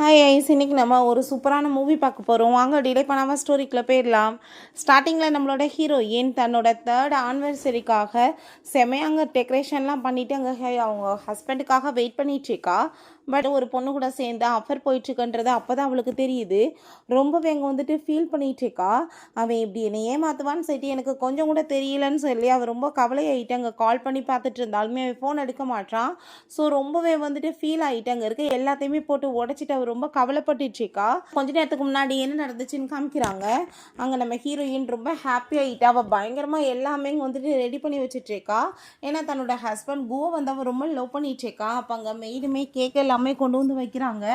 Hi ice, இன்னைக்கு நம்ம ஒரு சூப்பரான மூவி பார்க்க போகிறோம். வாங்க டிலே பண்ணாமல் ஸ்டோரிக்குள்ளே போயிடலாம். ஸ்டார்டிங்கில் நம்மளோட ஹீரோயின் தன்னோட 3rd ஆனிவர்சரிக்காக செமையாக டெக்கரேஷன்லாம் பண்ணிவிட்டு அங்கே அவங்க ஹஸ்பண்டுக்காக வெயிட் பண்ணிகிட்ருக்கா. பட் ஒரு பொண்ணு கூட சேர்ந்து அஃபர் போயிட்டுருக்குன்றது அப்போ தான் அவளுக்கு தெரியுது. ரொம்பவே அங்கே வந்துட்டு ஃபீல் பண்ணிகிட்ருக்கா. அவன் இப்படி என்னை ஏமாற்றுவான்னு சொல்லிட்டு எனக்கு கொஞ்சம் கூட தெரியலன்னு சொல்லி அவள் ரொம்ப கவலையாயிட்டு அங்கே கால் பண்ணி பார்த்துட்டு இருந்தாலுமே அவன் ஃபோன் எடுக்க மாட்டான். ஸோ ரொம்பவே வந்துட்டு ஃபீல் ஆகிட்டு அங்கே இருக்க எல்லாத்தையுமே போட்டு உடச்சிட்டு அவர் ரொம்ப கவலைப்பட்டுட்ருக்கா. கொஞ்ச நேரத்துக்கு முன்னாடி என்ன நடந்துச்சுன்னு காமிக்கிறாங்க. அங்கே நம்ம ஹீரோயின் ரொம்ப ஹாப்பி ஆகிட்டா. அவள் பயங்கரமாக எல்லாமே வந்துட்டு ரெடி பண்ணி வச்சுட்ருக்கா. ஏன்னா தன்னோட ஹஸ்பண்ட் குவோ வந்து அவள் ரொம்ப லவ் பண்ணிகிட்ருக்கா. அப்போ அங்கே மெய்டுமே கேக் எல்லாமே கொண்டு வந்து வைக்கிறாங்க.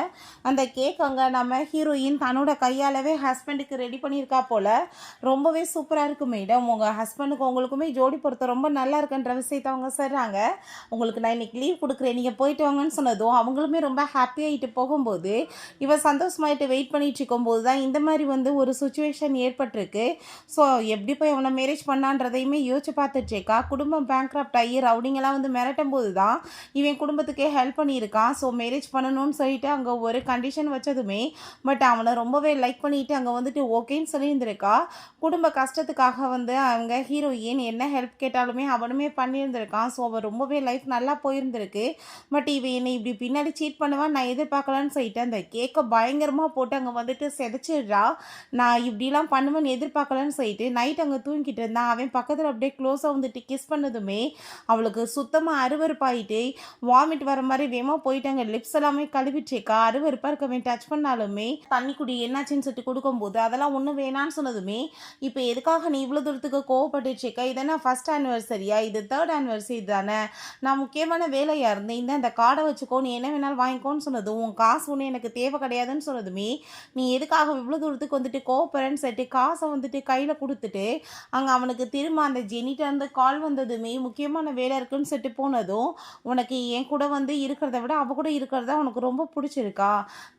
அந்த கேக் அங்கே நம்ம ஹீரோயின் தன்னோட கையாலவே ஹஸ்பண்டுக்கு ரெடி பண்ணியிருக்கா போல். ரொம்பவே சூப்பராக இருக்கும் மேடம். உங்கள் ஹஸ்பண்டுக்கு உங்களுக்குமே ஜோடி பொறுத்த ரொம்ப நல்லா இருக்குன்ற விஷயத்தை அவங்க சொல்கிறாங்க. உங்களுக்கு நான் இன்னைக்கு லீவ் கொடுக்குறேன், நீங்கள் போயிட்டு வாங்கன்னு சொன்னதும் அவங்களுமே ரொம்ப ஹாப்பியாகிட்டு போகும்போது இவ சந்தோஷமாயிட்டு வெயிட் பண்ணிட்டு இருக்கும்போது தான் இந்த மாதிரி வந்து ஒரு சுச்சுவேஷன் ஏற்பட்டிருக்கு. ஸோ எப்படி போய் அவனை மேரேஜ் பண்ணான்றதையுமே யோசிச்சு பார்த்துட்ருக்கா. குடும்பம் பேங்க்ராப்ட் ஆகி ரவுடிங்கெல்லாம் வந்து மிரட்டும் போது தான் இவன் குடும்பத்துக்கே ஹெல்ப் பண்ணியிருக்கான். ஸோ மேரேஜ் பண்ணணும்னு சொல்லிட்டு அங்கே ஒரு கண்டிஷன் வச்சதுமே பட் அவனை ரொம்பவே லைக் பண்ணிட்டு அங்கே வந்துட்டு ஓகேன்னு சொல்லியிருந்திருக்கா. குடும்ப கஷ்டத்துக்காக வந்து அவங்க ஹீரோயின் என்ன ஹெல்ப் கேட்டாலுமே அவனுமே பண்ணியிருந்திருக்கான். ஸோ அவன் ரொம்பவே லைஃப் நல்லா போயிருந்திருக்கு. பட் இவன் என்னை இப்படி பின்னாடி சீட் பண்ணுவான்னு நான் எதிர்பார்க்கலான்னு சொல்லிட்டு அந்த கேக்கை பயங்கரமாக போட்டு அங்கே வந்துட்டு செதைச்சிடுறா. நான் இப்படிலாம் பண்ணுவேன்னு எதிர்பார்க்கலன்னு சொல்லிட்டு நைட் அங்கே தூங்கிட்டு இருந்தான். அவன் பக்கத்தில் அப்படியே க்ளோஸாக வந்துட்டு கிஸ் பண்ணதுமே அவளுக்கு சுத்தமாக அருவருப்பாயிட்டு வாமிட் வர மாதிரி வேகமாக போயிட்டு அங்கே லிப்ஸ் எல்லாமே கழுவிட்டுருக்கா. அருவருப்பாக இருக்கவன் டச் பண்ணாலுமே தண்ணி குடி என்னாச்சுன்னு சொல்லிட்டு கொடுக்கும்போது அதெல்லாம் ஒன்றும் வேணான்னு சொன்னதுமே இப்போ எதுக்காக நீ இவ்வளோ தூரத்துக்கு கோவப்பட்டுருக்க, இதெல்லாம் ஃபஸ்ட் ஆனிவர்சரியா, இது 3rd ஆனிவர்சரி தானே, நான் முக்கியமான வேலையாக இருந்தேன், இந்த கார்டை வச்சுக்கோ, நீ என்ன வேணாலும் வாங்கிக்கோன்னு சொன்னதும் உன் காசு ஒன்று எனக்கு தேவை கிடையாதுன்னு சொன்னதுமே நீ எதுக்காக இவ்வளோ தூரத்துக்கு வந்துட்டு கோவப்படுறேன்னு சொல்லிட்டு காசை வந்துட்டு கையில் கொடுத்துட்டு அங்கே அவனுக்கு திரும்ப அந்த ஜெனிட்ட இருந்து கால் வந்ததுமே முக்கியமான வேலை இருக்குன்னு சொல்லிட்டு போனதும் உனக்கு என் கூட வந்து இருக்கிறத விட அவ கூட இருக்கிறதா உனக்கு ரொம்ப பிடிச்சிருக்கா,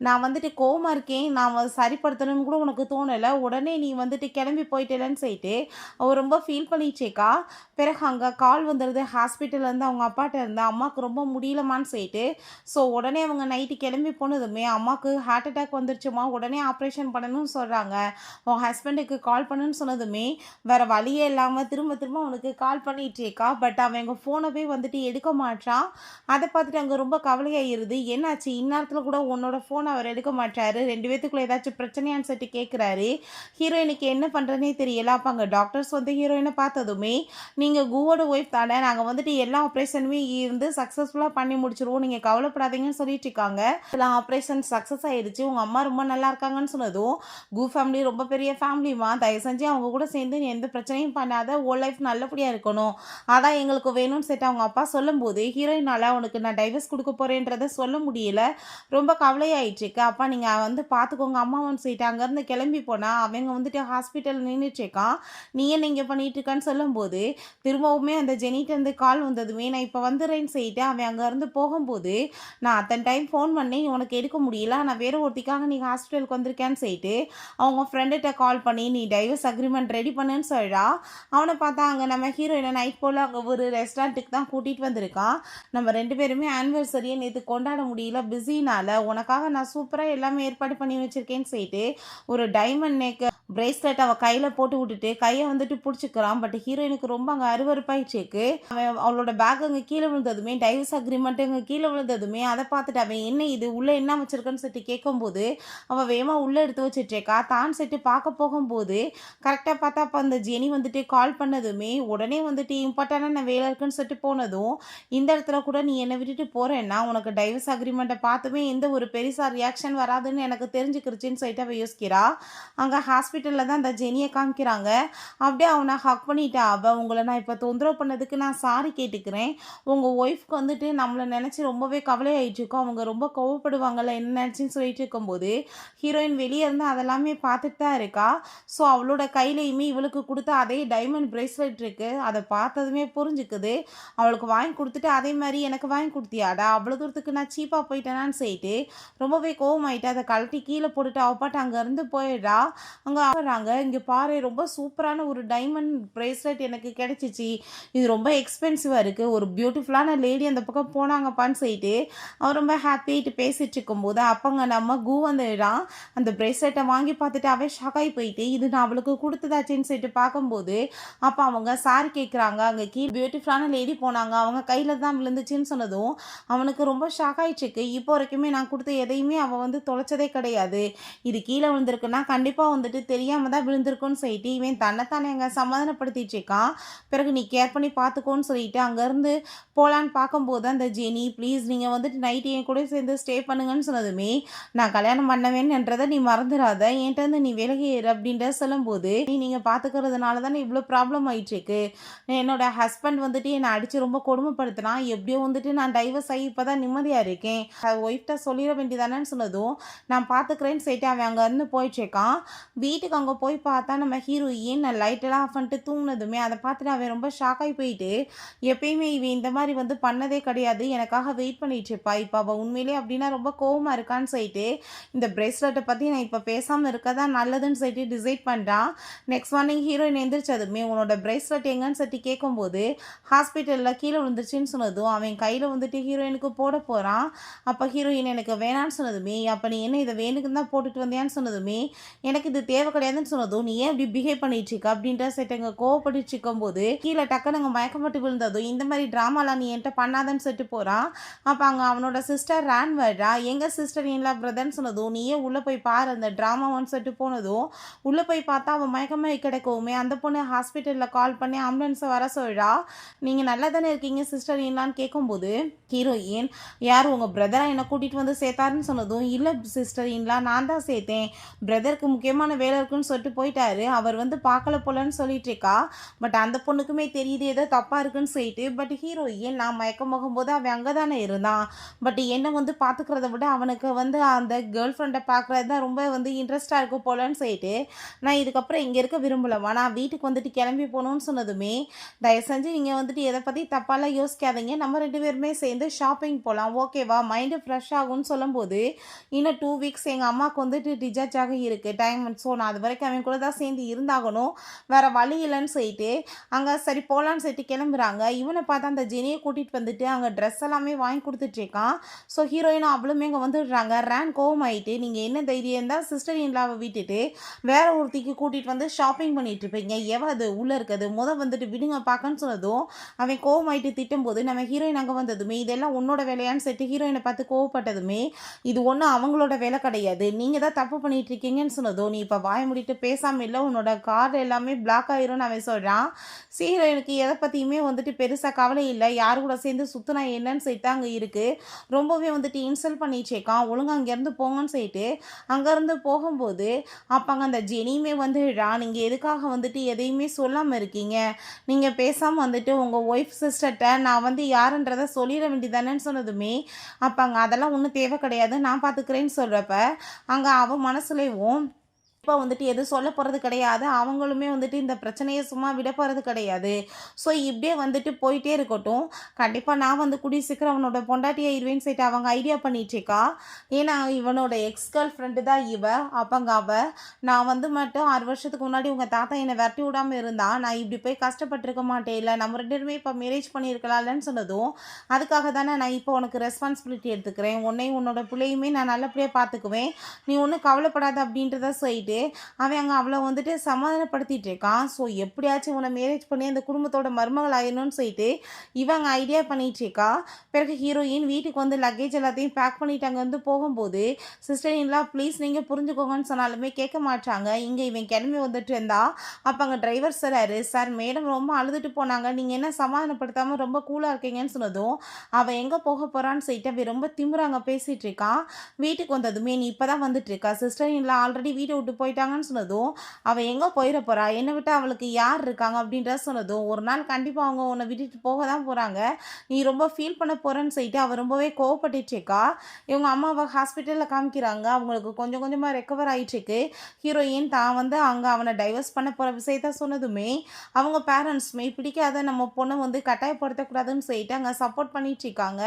நான் வந்துட்டு கோவமாக இருக்கேன், நான் சரிப்படுத்தணும்னு கூட உனக்கு தோணலை, உடனே நீ வந்துட்டு கிளம்பி போயிட்டேலன்னு சொல்லிட்டு அவள் ரொம்ப ஃபீல் பண்ணிச்சேக்கா. பிறகு அங்கே கால் வந்துடுது ஹாஸ்பிட்டல்லேருந்து. அவங்க அப்பாட்ட இருந்து அம்மாவுக்கு ரொம்ப முடியலமான்னு சொல்லிட்டு ஸோ உடனே அவங்க நைட்டு கிளம்பி போனதுமே அம்மாவுக்கு ஹார்ட் அட்டாக் வந்துருச்சுமா, உடனே ஆப்ரேஷன் பண்ணணும்னு சொல்கிறாங்க, உன் ஹஸ்பண்டுக்கு கால் பண்ணுன்னு சொன்னதுமே வேறு வழியே இல்லாமல் திரும்ப திரும்ப அவனுக்கு கால் பண்ணிகிட்ருக்கா. பட் அவன் எங்கள் ஃபோனவே வந்துட்டு எடுக்க மாட்டான். அதை பார்த்துட்டு அங்கே ரொம்ப கவலையாகிடுது. என்னாச்சு இந்நேரத்தில் கூட உன்னோட ஃபோன் அவர் எடுக்க மாட்டாரு, 2 பேத்துக்குள்ளே ஏதாச்சும் பிரச்சனையான்னு சொல்லிட்டு கேட்குறாரு. ஹீரோயினுக்கு என்ன பண்ணுறதுனே தெரியல. அப்போ அங்கே டாக்டர்ஸ் வந்து ஹீரோயினை பார்த்ததுமே நீங்கள் குவோட ஒய்ஃப் தானே, நாங்கள் வந்துட்டு எல்லா ஆப்ரேஷனுமே இருந்து சக்ஸஸ்ஃபுல்லாக பண்ணி முடிச்சிருவோம், நீங்கள் கவலைப்படாதீங்கன்னு சொல்லிட்டு இருக்காங்க. எல்லாம் ஆப்ரேஷன் சக்ஸஸ் ஆகிடுச்சு, உங்கள் அம்மா ரொம்ப நல்லா இருக்காங்கன்னு சொன்னதும் கு ஃபேமிலி ரொம்ப பெரிய ஃபேமிலிமா, தயவு செஞ்சு அவங்க கூட சேர்ந்து நீ எந்த பிரச்சனையும் பண்ணாத, ஓ லைஃப் நல்லபடியாக இருக்கணும், அதான் எங்களுக்கு வேணும்னு சொல்லிட்டு அவங்க அப்பா சொல்லும்போது ஹீரோயினால் அவனுக்கு நான் டைவர்ஸ் கொடுக்க போகிறேன்றதை சொல்ல முடியல. ரொம்ப கவலையாயிட்டுருக்கு. அப்பா நீங்கள் வந்து பார்த்துக்கோங்க அம்மாவன்னு சொல்லிட்டு அங்கேருந்து கிளம்பி போனால் அவங்க வந்துட்டு ஹாஸ்பிட்டல் நின்றுட்டுருக்கான். நீ என்ன இங்கே பண்ணிட்டு இருக்கான்னு சொல்லும்போது திரும்பவுமே அந்த ஜெனிட்டேருந்து கால் வந்ததுமே நான் இப்போ வந்துடுறேன்னு சொல்லிட்டு அவன் அங்கேருந்து போகும்போது நான் அத்தனை டைம் ஃபோன் பண்ணேன், உனக்கு எடுக்க முடியல, நான் வேறு ஒருத்திக்காக நீ ஹாஸ்பிட்டலுக்கு வந்திருக்கேன்னு சொல்லிட்டு அவங்க ஃப்ரெண்டுகிட்ட கால் பண்ணி நீ டைவர்ஸ் அக்ரிமெண்ட் ரெடி பண்ணுன்னு சொல்கிறா. அவனை பார்த்தா அங்கே நம்ம ஹீரோயினை நைட் போல் அங்கே ஒரு ரெஸ்டாரண்ட்டுக்கு தான் கூட்டிகிட்டு வந்திருக்கான். நம்ம 2 பேருமே ஆனிவர்சரியை நேற்று கொண்டாட முடியல பிஸினால், உனக்காக நான் சூப்பராக எல்லாமே ஏற்பாடு பண்ணி வச்சுருக்கேன்னு சொல்லிட்டு ஒரு டைமண்ட் நெக் பிரேஸ்லெட் அவள் கையில் போட்டு விட்டுட்டு கையை வந்துட்டு பிடிச்சிக்கிறான். பட் ஹீரோயினுக்கு ரொம்ப அங்கே அருவருப்பாயிடுச்சு. அவன் அவளோட பேக் அங்கே கீழே விழுந்ததுமே டைவர்ஸ் அக்ரிமெண்ட் அங்கே கீழே விழுந்ததுமே அதை பார்த்துட்டு அவன் என்ன இது உள்ளே என்ன வச்சிருக்கன்னு சொல்லிட்டு கேட்கும்போது அவள் வேகமாக உள்ளே எடுத்து வச்சுட்ருக்கா. தான் சொல்லிட்டு பார்க்க போகும்போது கரெக்டாக பார்த்தா அப்போ அந்த ஜெனி வந்துட்டு கால் பண்ணதுமே உடனே வந்துட்டு இம்பார்ட்டண்டான வேலை இருக்குன்னு சொல்லிட்டு போனதும் இந்த இடத்துல கூட நீ என்னை விட்டுட்டு போகிறேன்னா உனக்கு டைவர்ஸ் அக்ரிமெண்ட்டை பார்த்துமே எந்த ஒரு பெருசாக ரியாக்ஷன் வராதுன்னு எனக்கு தெரிஞ்சுக்கிருச்சின்னு சொல்லிட்டு அவள் யோசிக்கிறா. அங்கே ஹாஸ்பிட்டலில் தான் அந்த ஜெனியை காமிக்கிறாங்க. அப்படியே அவனை ஹக் பண்ணிட்டா. அவள் உங்களை நான் இப்போ தொந்தரவு பண்ணதுக்கு நான் சாரி கேட்டுக்கிறேன், உங்கள் ஒய்ஃப்க்கு வந்துட்டு நம்மளை நினச்சி ரொம்பவே கவலையாயிட்டுருக்கோம், அவங்க ரொம்ப கோவப்படுவாங்கள்ல என்ன நினச்சின்னு சொல்லிட்டு இருக்கும்போது ஹீரோயின் வெளியே இருந்து அதெல்லாமே பார்த்துட்டு தான் இருக்கா. ஸோ அவளோட கையிலையுமே இவளுக்கு கொடுத்த அதே டைமண்ட் பிரேஸ்லெட் இருக்குது. அதை பார்த்ததுமே புரிஞ்சுக்குது. அவளுக்கு வாங்கி கொடுத்துட்டு அதே மாதிரி எனக்கு வாங்கி கொடுத்தியாடா, அவ்வளோ தூரத்துக்கு நான் சீப்பாக போயிட்டேனான்னு சொல்லிட்டு ரொம்பவே கோவமாயிட்டு அதை கழட்டி கீழே போட்டுட்டு அவப்பாட்டு அங்கேருந்து போயிடுறா. அங்கே ஆகுறாங்க, இங்கே பாரு ரொம்ப சூப்பரான ஒரு டைமண்ட் பிரேஸ்லெட் எனக்கு கிடைச்சிச்சு, இது ரொம்ப எக்ஸ்பென்சிவாக இருக்குது, ஒரு பியூட்டிஃபுல்லான லேடி அந்த பக்கம் போனாங்கப்பான்னு சொல்லிட்டு அவன் ரொம்ப ஹாப்பியாகிட்டு பேசிகிட்டு இருக்கும்போது அப்போங்க நம்ம கு வந்துடான். அந்த பிரேஸ்லெட்டை வாங்கி பார்த்துட்டு அவன் ஷாக்காகி போயிட்டு இது நான் அவளுக்கு கொடுத்ததாச்சின்னு சொல்லிட்டு பார்க்கும்போது அப்போ அவங்க சாரி கேட்குறாங்க. அங்கே கீழே பியூட்டிஃபுல்லான லேடி போனாங்க, அவங்க கையில் தான் விழுந்துச்சுன்னு சொன்னதும் அவனுக்கு ரொம்ப ஷாக் ஆயிடுச்சுக்கு. இப்போ வரைக்குமே நான் கொடுத்த எதையுமே அவள் வந்து தொலைச்சதே கிடையாது, இது கீழே விழுந்திருக்குன்னா கண்டிப்பாக வந்துட்டு தெரியாமல் தான் விழுந்திருக்குன்னு சொல்லிட்டு இவன் தன்னைத்தானே அங்கே சமாதானப்படுத்திட்டு இருக்கான். பிறகு நீ கேர் பண்ணி பார்த்துக்கோன்னு சொல்லிட்டு அங்கேருந்து போகலான்னு பார்க்கும்போது அந்த ஜெனி ப்ளீஸ் நீங்கள் வந்துட்டு நைட்டு என் கூட சேர்ந்து ஸ்டே பண்ணுங்கன்னு சொன்னதுமே நான் கல்யாணம் பண்ணவேன்றதை நீ மறந்துடாத, என்கிட்ட நீ விலகி ஏறு அப்படின்ற சொல்லும்போது நீங்கள் பார்த்துக்கிறதுனால தானே இவ்வளோ ப்ராப்ளம் ஆயிட்டுருக்கு, என்னோட ஹஸ்பண்ட் வந்துட்டு என்னை அடித்து ரொம்ப கொடுமைப்படுத்தினான், எப்படியோ வந்துட்டு நான் டைவர்ஸ் ஆகி இப்போ தான் நிம்மதியாக இருக்கேன், ஒய்ஃப்ட்ட சொல்லிட வேண்டியதானேன்னு சொன்னதும் நான் பார்த்துக்கிறேன்னு சொல்லிட்டு அவன் அங்கேருந்து போயிட்டுருக்கான். வீட்டுக்கு அங்கே போய் பார்த்தா நம்ம ஹீரோயின் லைட்டெல்லாம் ஆஃப் பண்ணிட்டு தூங்கினதுமே அதை பார்த்துட்டு அவன் ரொம்ப ஷாக்காகி போயிட்டு எப்பயுமே இவன் இந்த மாதிரி வந்து பண்ணதே கிடையாது, எனக்காக வெயிட் பண்ணிட்டு இருப்பா, இப்போ அவள் உண்மையிலே அப்படின்னா ரொம்ப கோவமாக இருக்கான்னு சொல்லிட்டு இந்த பிரேஸ்லெட்டை பற்றி நான் இப்போ பேசாமல் இருக்க தான் நல்லதுன்னு சொல்லிட்டு டிசைட் பண்ணுறான். நெக்ஸ்ட் மார்னிங் ஹீரோயின் எந்திரிச்சதுமே உன்னோட பிரேஸ்லெட் எங்கன்னு சொல்லிட்டு கேட்கும்போது ஹாஸ்பிட்டலில் கீழே விழுந்துருச்சுன்னு சொன்னதும் அவன் கையில் வந்துட்டு ஹீரோயினுக்கு போட போகிறான். அப்போ ஹீரோயின் எனக்கு வேணான்னு சொன்னதுமே அப்போ நீ என்ன இதை வேணுக்குன்னு தான் போட்டுட்டு வந்தியான்னு சொன்னதுமே எனக்கு இது தேவை கிடையாதுன்னு சொன்னதும் நீ ஏன் இப்படி பிஹேவ் பண்ணிட்டு இருக்க அப்படின்ற செட்டுங்க கோவப்பட்டு இருக்கும்போது கீழே டக்குன்னு அங்கே மயக்கப்பட்டு விழுந்ததும் இந்த மாதிரி ட்ராமாலாம் நீ என்கிட்ட பண்ணாதன்னு சொல்லிட்டு போகிறான். அப்போ அங்கே அவனோட சிஸ்டர் ரேன் வர்றா, எங்கள் சிஸ்டர் இல்லா பிரதர்ன்னு சொன்னதும் நீயே உள்ளே போய் பாரு அந்த ட்ராமாவான்னு சொல்லிட்டு போனதும் உள்ளே போய் பார்த்தா அவன் மயக்கமாக கிடைக்கவுமே அந்த பொண்ணு ஹாஸ்பிட்டலில் கால் பண்ணி ஆம்புலன்ஸை வர சொல்கிறா. நீங்கள் நல்லா தானே இருக்கீங்க சிஸ்டர் இல்லான்னு கேட்கும்போது ஹீரோயின் யார் உங்கள் பிரதராக என்னை கூட்டிகிட்டு வந்து சேர்த்தாருன்னு சொன்னதும் இல்லை சிஸ்டர் இன்லா நான் தான் சேர்த்தேன், பிரதருக்கு முக்கியமான வேலை இருக்குன்னு சொல்லிட்டு போயிட்டாரு, அவர் வந்து பார்க்கல போலன்னு சொல்லிட்டு இருக்கா. பட் அந்த பொண்ணுக்குமே தெரியுது ஏதோ தப்பாக இருக்குன்னு சொல்லிட்டு பட் ஹீரோயின் நான் மயக்கம் போகும்போது அவன் அங்கே தானே இருந்தான், பட் என்னை வந்து பார்த்துக்கிறத விட அவனுக்கு வந்து அந்த கேர்ள் ஃப்ரெண்டை பார்க்குறது தான் ரொம்ப வந்து இன்ட்ரெஸ்டாக இருக்கும் போலன்னு சொல்லிட்டு நான் இதுக்கப்புறம் இங்கே இருக்க விரும்பலவா, நான் வீட்டுக்கு வந்துட்டு கிளம்பி போகணுன்னு சொன்னதுமே தயவு செஞ்சு நீங்கள் வந்துட்டு எதை பற்றி தப்பாலாம் யோசிக்காதீங்க, நம்ம 2 பேருமே சேர்ந்து ஷாப்பிங் போகலாம் ஓகேவா, மைண்டு ஃப்ரெஷ் ஆகும்னு சொல்லும்போது இன்னும் 2 வீக்ஸ் எங்கள் அம்மாவுக்கு வந்துட்டு டிஜார்ஜ் ஆக இருக்குது டைம், ஸோ நான் அது வரைக்கும் அவன் கூட தான் சேர்ந்து இருந்தாகணும், வேறு வழி இல்லைன்னு சொல்லிட்டு அங்கே சரி போகலான்னு சொல்லிட்டு கிளம்புறாங்க. இவனை பார்த்தா அந்த ஜெனியை கூட்டிகிட்டு வந்துட்டு அங்கே ட்ரெஸ் எல்லாமே வாங்கி கொடுத்துட்ருக்கான். ஸோ ஹீரோயினும் அவளுமே அங்கே வந்துடுறாங்க. ரேன் கோவம் ஆகிட்டு நீங்கள் என்ன தைரியம் இருந்தால் சிஸ்டர் இன்லாவை விட்டுட்டு வேற ஒருத்திக்கு கூட்டிகிட்டு வந்து ஷாப்பிங் பண்ணிட்டு இருப்பீங்க, எவ அது உள்ளே இருக்குது வந்துட்டு விடுங்க பார்க்கன்னு சொன்னதும் அவன் கோவம் ஆகிட்டு திட்டும்போது நம்ம ஹீரோயின் அங்கே வந்ததுமே இதெல்லாம் உன்னோட வேலையான்னு சொல்லிட்டு ஹீரோயினை பார்த்து கோவப்பட்டதுமே இது ஒன்றும் அவங்களோட வேலை கிடையாது, நீங்கள் தான் தப்பு பண்ணிட்டு இருக்கீங்கன்னு சொன்னதும் நீ இப்போ வாய முடிட்டு பேசாமல் இல்லை உன்னோட கார்டு எல்லாமே பிளாக் ஆயிரும்னு அவன் சொல்கிறான். ஹீரோயினுக்கு எதை பற்றியுமே வந்துட்டு பெருசாக கவலை இல்லை, யார் கூட சேர்ந்து சுற்றுனா என்னன்னு சொல்லிட்டு அங்கே இருக்குது, ரொம்பவே வந்துட்டு இன்சல்ட் பண்ணிச்சேக்கான், ஒழுங்காக அங்கேருந்து போங்கன்னு சொல்லிட்டு அங்கேருந்து போகும்போது அப்போ அங்கே அந்த ஜெனியுமே வந்துடுறா, நீங்கள் எதுக்காக வந்துட்டு எதையுமே சொல்லாமல் இருக்கீங்க, நீங்கள் பேசாமல் வந்துட்டு உங்கள் ஒய்ஃப் சிஸ்டர்கிட்ட நான் வந்து யாருன்றதை சொல்லிட வேண்டியதானேன்னு சொன்னதுமே அப்போ அங்கே அதெல்லாம் ஒன்றும் தேவை கிடையாது நான் பார்த்துக்கிறேன்னு சொல்கிறப்ப அங்கே அவன் மனசுலேயும் இப்போ வந்துட்டு எதுவும் சொல்ல போகிறது கிடையாது, அவங்களுமே வந்துட்டு இந்த பிரச்சனையை சும்மா விட போகிறது கிடையாது, ஸோ இப்படியே வந்துட்டு போயிட்டே இருக்கட்டும், கண்டிப்பாக நான் வந்து கூடிய சீக்கிரம் அவனோட பொண்டாட்டியை இருவேன்னு சொல்லிட்டு அவங்க ஐடியா பண்ணிட்டுருக்கா. ஏன்னா இவனோட எக்ஸ் கேர்ள் ஃப்ரெண்டு தான் இவ. அப்பங்க நான் வந்து மட்டும் 6 வருஷத்துக்கு முன்னாடி உங்கள் தாத்தா என்னை விரட்டி விடாமல் இருந்தா நான் இப்படி போய் கஷ்டப்பட்டிருக்க மாட்டேன், இல்லை நம்ம 2 பேருமே இப்போ மேரேஜ் பண்ணியிருக்கலாம்லன்னு சொன்னதும் அதுக்காக தானே நான் இப்போ உனக்கு ரெஸ்பான்சிபிலிட்டி எடுத்துக்கிறேன், உன்னையும் உன்னோட பிள்ளையுமே நான் நல்லபடியாக பார்த்துக்குவேன், நீ ஒன்றும் கவலைப்படாத அப்படின்றத சொல்லிட்டு அவன் அங்கே அவளை வந்துட்டு சமாதானப்படுத்திட்டு இருக்கான். ஸோ எப்படியாச்சும் இவனை மேரேஜ் பண்ணி அந்த குடும்பத்தோட மருமகள் ஆயிடணும்னு சொல்லிட்டு இவங்க ஐடியா பண்ணிட்டு இருக்கா. பிறகு ஹீரோயின் வீட்டுக்கு வந்து லக்கேஜ் எல்லாத்தையும் பேக் பண்ணிட்டு அங்கே வந்து போகும்போது சிஸ்டர் இன்லா ப்ளீஸ் நீங்கள் புரிஞ்சுக்கோங்கன்னு சொன்னாலுமே கேட்க மாட்டாங்க. இங்கே இவன் கிளம்பி வந்துட்டு இருந்தா அப்போ அங்கே டிரைவர் சொல்கிறாரு, சார் மேடம் ரொம்ப அழுதுட்டு போனாங்க, நீங்கள் என்ன சமாதானப்படுத்தாமல் ரொம்ப கூலாக இருக்கீங்கன்னு சொன்னதும் அவள் எங்கே போக போகிறான்னு சொல்லிட்டு அவன் ரொம்ப திமுறாங்க பேசிகிட்டு இருக்கான். வீட்டுக்கு வந்ததுமே நீ இப்போ தான் வந்துட்டு இருக்கா, சிஸ்டர் இன்லா ஆல்ரெடி வீட்டை விட்டு போயிட்டாங்கன்னு சொன்னதும் அவள் எங்கே போயிட போகிறா, என்னை விட்டு அவளுக்கு யார் இருக்காங்க அப்படின்ற சொன்னதும் ஒரு நாள் கண்டிப்பாக அவங்க உன்னை விட்டுட்டு போக தான் போகிறாங்க, நீ ரொம்ப ஃபீல் பண்ண போகிறேன்னு சொல்லிட்டு அவள் ரொம்பவே கோவப்பட்டுருக்கா. இவங்க அம்மாவை ஹாஸ்பிட்டலில் காமிக்கிறாங்க, அவங்களுக்கு கொஞ்சம் கொஞ்சமாக ரெக்கவர் ஆகிட்டுருக்கு. ஹீரோயின் தான் வந்து அங்கே அவனை டைவர்ஸ் பண்ண போகிற விஷயத்த சொன்னதுமே அவங்க பேரண்ட்ஸுமே பிடிக்காத நம்ம பொண்ணை வந்து கட்டாயப்படுத்தக்கூடாதுன்னு சொல்லிட்டு அங்கே சப்போர்ட் பண்ணிட்டுருக்காங்க.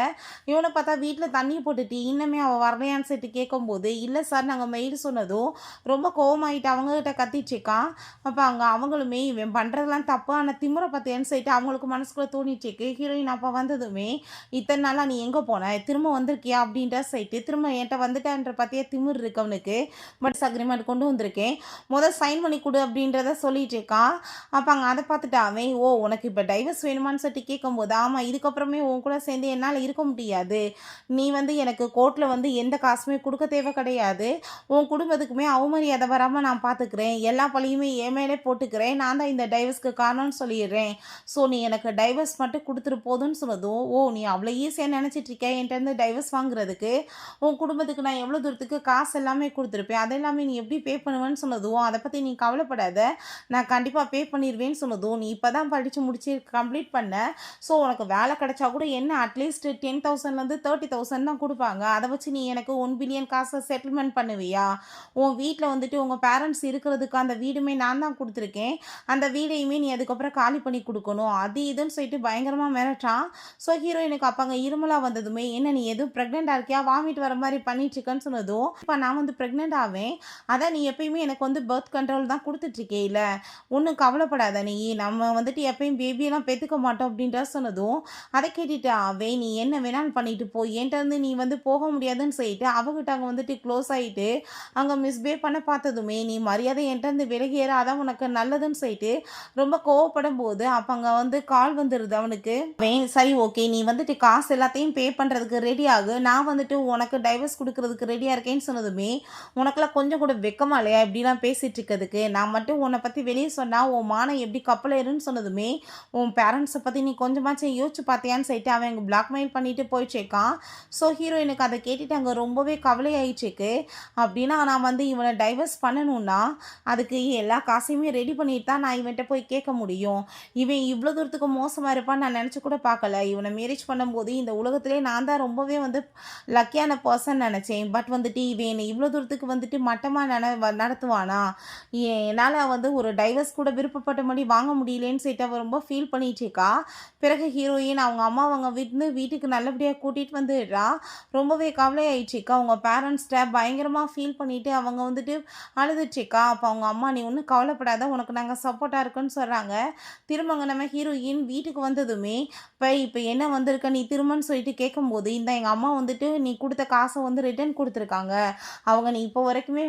இவனை பார்த்தா வீட்டில் தண்ணி போட்டுட்டு இன்னுமே அவள் வரலையான்னு சொல்லிட்டு கேட்கும்போது இல்லை சார் நாங்கள் மெய்டு சொன்னதும் ரொம்ப கோவமாயிட்டு அவங்ககிட்ட கத்திட்டுருக்கான். அப்போ அவங்களுமே இவன் பண்ணுறதெல்லாம் தப்பு, ஆனால் திமிர பார்த்தியான்னு சொல்லிட்டு அவங்களுக்கு மனசுக்குள்ளே தோணிட்டுருக்கு. ஹீரோயின் அப்போ வந்ததுமே, இத்தனை நாளாக நீ எங்கே போன, திரும்ப வந்திருக்கியா அப்படின்ற சொல்லிட்டு திரும்ப என்கிட்ட வந்துட்டான்ற பார்த்தியா திமிர் இருக்கு அவனுக்கு. பட் அக்ரிமெண்ட் கொண்டு வந்திருக்கேன், சைன் பண்ணி கொடு அப்படின்றத சொல்லிட்டு இருக்கான். அப்போ அதை பார்த்துட்டு அவன், ஓ உனக்கு இப்போ டைவர்ஸ் வேணுமான்னு சொல்லிட்டு கேட்கும்போது, ஆமாம் இதுக்கப்புறமே உன் கூட சேர்ந்து என்னால் இருக்க முடியாது, நீ எனக்கு கோர்ட்டில் எந்த காசுமே கொடுக்க தேவை கிடையாது, உன் குடும்பத்துக்குமே அவமரியாதை வராமல் நான் பார்த்துக்கிறேன், எல்லா பழியுமே என் மேலே போட்டுக்கிறேன், நான் தான் இந்த டைவர்ஸ்க்கு காரணம்னு சொல்லிடுறேன், ஸோ நீ எனக்கு டைவர்ஸ் மட்டும் கொடுத்துட்டு போதுன்னு சொன்னதும், ஓ நீ அவ்வளோ ஈஸியாக நினச்சிட்டு இருக்க என்கிட்ட டைவர்ஸ் வாங்குறதுக்கு, உன் குடும்பத்துக்கு நான் எவ்வளோ தூரத்துக்கு காசு எல்லாமே கொடுத்துருப்பேன், அதெல்லாமே நீ எப்படி பே பண்ணுவேன்னு சொன்னதும், அதை பற்றி நீ கவலைப்படாத, நான் கண்டிப்பாக பே பண்ணிடுவேன்னு சொன்னதும், நீ இப்போ தான் படித்து முடிச்சு கம்ப்ளீட் பண்ண, ஸோ உனக்கு வேலை கிடைச்சா கூட என்ன அட்லீஸ்ட் 10,000லேருந்து 30,000 தான் கொடுப்பாங்க, அதை வச்சு நீ எனக்கு 1 பில்லியன் காசை செட்டில்மெண்ட் பண்ணுவியா, உன் வீட்டில் உங்கள் பேரண்ட்ஸ் இருக்கிறதுக்கு அந்த வீடுமே நான் தான் கொடுத்துருக்கேன், அந்த வீடையுமே நீ அதுக்கப்புறம் காலி பண்ணி கொடுக்கணும், அது இதுன்னு சொல்லிட்டு பயங்கரமாக மிரட்டான். ஸோ ஹீரோயினுக்கு அப்போ இருமலாக வந்ததுமே, என்ன நீ எதுவும் ப்ரெக்னெண்ட்டாக இருக்கியா, வாமிட் வர மாதிரி பண்ணிட்டுருக்கேன்னு சொன்னதும், இப்போ நான் ப்ரெக்னென்ட் ஆவேன், அதான் நீ எப்பயுமே எனக்கு பர்த் கண்ட்ரோல் தான் கொடுத்துட்ருக்கே, இல்லை ஒன்றும் கவலைப்படாத, நீ நம்ம எப்பயும் பேபியெல்லாம் பெற்றுக்க மாட்டோம் அப்படின்ற சொன்னதும், அதை கேட்டுட்டு அவன், நீ என்ன வேணாலும் பண்ணிட்டு போ, என்கிட்ட நீ போக முடியாதுன்னு சொல்லிட்டு அவகிட்ட அங்கே க்ளோஸ் ஆகிட்டு அங்கே மிஸ்பிஹேவ் பண்ண பார்த்ததுமே, நீ மரியாதை என்கிட்ட விலகியற, அதான் உனக்கு நல்லதுன்னு சொல்லிட்டு ரொம்ப கோவப்படும் போது, அப்போ அங்கே கால் வந்துடுது அவனுக்கு. சரி ஓகே, நீ காசு எல்லாத்தையும் பே பண்ணுறதுக்கு ரெடி ஆகு, நான் உனக்கு டைவர்ஸ் கொடுக்கறதுக்கு ரெடியாக இருக்கேன்னு சொன்னதுமே, உனக்கெல்லாம் கொஞ்சம் கூட வெக்கமா இல்லையா இப்படிலாம் பேசிகிட்டு இருக்கிறதுக்கு, நான் மட்டும் உன்னை பற்றி வெளியே சொன்னால் உன் மானம் எப்படி கப்பலேருன்னு சொன்னதுமே, உன் பேரண்ட்ஸை பற்றி நீ கொஞ்சமாச்சும் யோசிச்சு பார்த்தியான்னு சொல்லிட்டு அவன் அங்கே பிளாக்மெயில் பண்ணிட்டு போயிடுச்சேக்கான். ஸோ ஹீரோயினுக்கு அதை கேட்டுட்டு அங்கே ரொம்பவே கவலை ஆயிடுச்சுக்கு. அப்படின்னா நான் இவனை டைவர்ஸ் பண்ணணும்னா அதுக்கு எல்லா காசையுமே ரெடி பண்ணிட்டு தான் நான் இவன்கிட்ட போய் கேட்க முடியும், இவன் இவ்வளோ தூரத்துக்கு மோசமாக இருப்பான்னு நான் நினச்சி கூட பார்க்கல, இவனை மேரேஜ் பண்ணும்போது இந்த உலகத்திலே நான் தான் ரொம்பவே லக்கியான பர்சன் நினச்சேன், பட் இவன் என்னை இவ்வளோ தூரத்துக்கு மட்டமாக நடத்துவானா, என்னால் ஒரு டைவர்ஸ் கூட விருப்பப்பட்ட மாதிரி வாங்க முடியலேன்னு சொல்லிட்டு அவள் ரொம்ப ஃபீல் பண்ணிட்டுருக்கா. பிறகு ஹீரோயின் அவங்க அம்மா வீட்டுக்கு நல்லபடியாக கூட்டிகிட்டு வந்துடுறா. ரொம்பவே கவலை ஆயிடுச்சுக்கா. அவங்க பேரண்ட்ஸ்கிட்ட பயங்கரமாக ஃபீல் பண்ணிவிட்டு அவங்க அழுதுச்சுக்கா. அப்போ அவங்க அம்மா, நீ ஒன்றும் கவலைப்படாத, உனக்கு நாங்கள் சப்போர்ட்டாக இருக்குன்னு சொல்கிறாங்க. திரும்பங்க நம்ம ஹீரோயின் வீட்டுக்கு வந்ததுமே, இப்போ என்ன வந்திருக்க நீ திரும்பன்னு சொல்லிட்டு கேட்கும்போது, இந்த எங்கள் அம்மா நீ கொடுத்த காசை ரிட்டர்ன் கொடுத்துருக்காங்க, அவங்க நீ இப்போ வரைக்குமே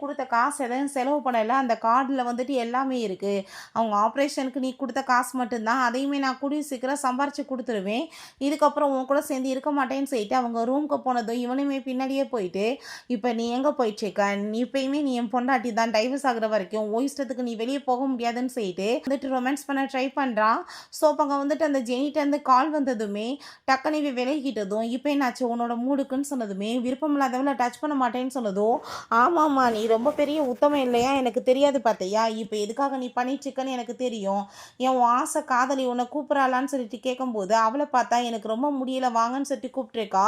கொடுத்த காசு எதையும் செலவு பண்ணலை, அந்த கார்டில் எல்லாமே இருக்குது, அவங்க ஆப்ரேஷனுக்கு நீ கொடுத்த காசு மட்டும்தான், அதையுமே நான் கூடிய சீக்கிரம் சம்பாரித்து கொடுத்துருவேன், இதுக்கப்புறம் உன் கூட சேர்ந்து இருக்க மாட்டேன்னு சொல்லிட்டு அவங்க ரூமுக்கு போனதும் இவனுமே பின்னாடியே போயிட்டு, இப்போ நீ எங்கே போயிட்டுருக்க, நீ இப்போயுமே நீ என் பொண்டாட்டி தான், டைவர்ஸ் ஆகிற வரைக்கும் உன் இஷ்டத்துக்கு நீ வெளியே போக முடியாதுன்னு சொல்லிட்டு ரொமான்ஸ் பண்ண ட்ரை பண்ணுறான். ஸோ அப்போ அங்கே அந்த ஜெனிட்டேருந்து கால் வந்ததுமே டக்குனு இவ விலகிட்டதும், இப்போ என்னாச்சு உன்னோட மூடுக்குன்னு சொன்னதுமே, விருப்பமில்லாதவளை டச் பண்ண மாட்டேன்னு சொன்னதும், ஆமாம்மா நீ ரொம்ப பெரிய உத்தமம் இல்லையா, எனக்கு தெரியாது பார்த்தியா, இப்போ எதுக்காக நீ பண்ணிட்டுருக்கன்னு எனக்கு தெரியும், என் ஆசை காதலி உன்னை கூப்பிட்றாளான்னு சொல்லிட்டு கேட்கும்போது, அவளை பார்த்தா எனக்கு ரொம்ப முடியலை வாங்கன்னு சொல்லிட்டு கூப்பிட்ருக்கா.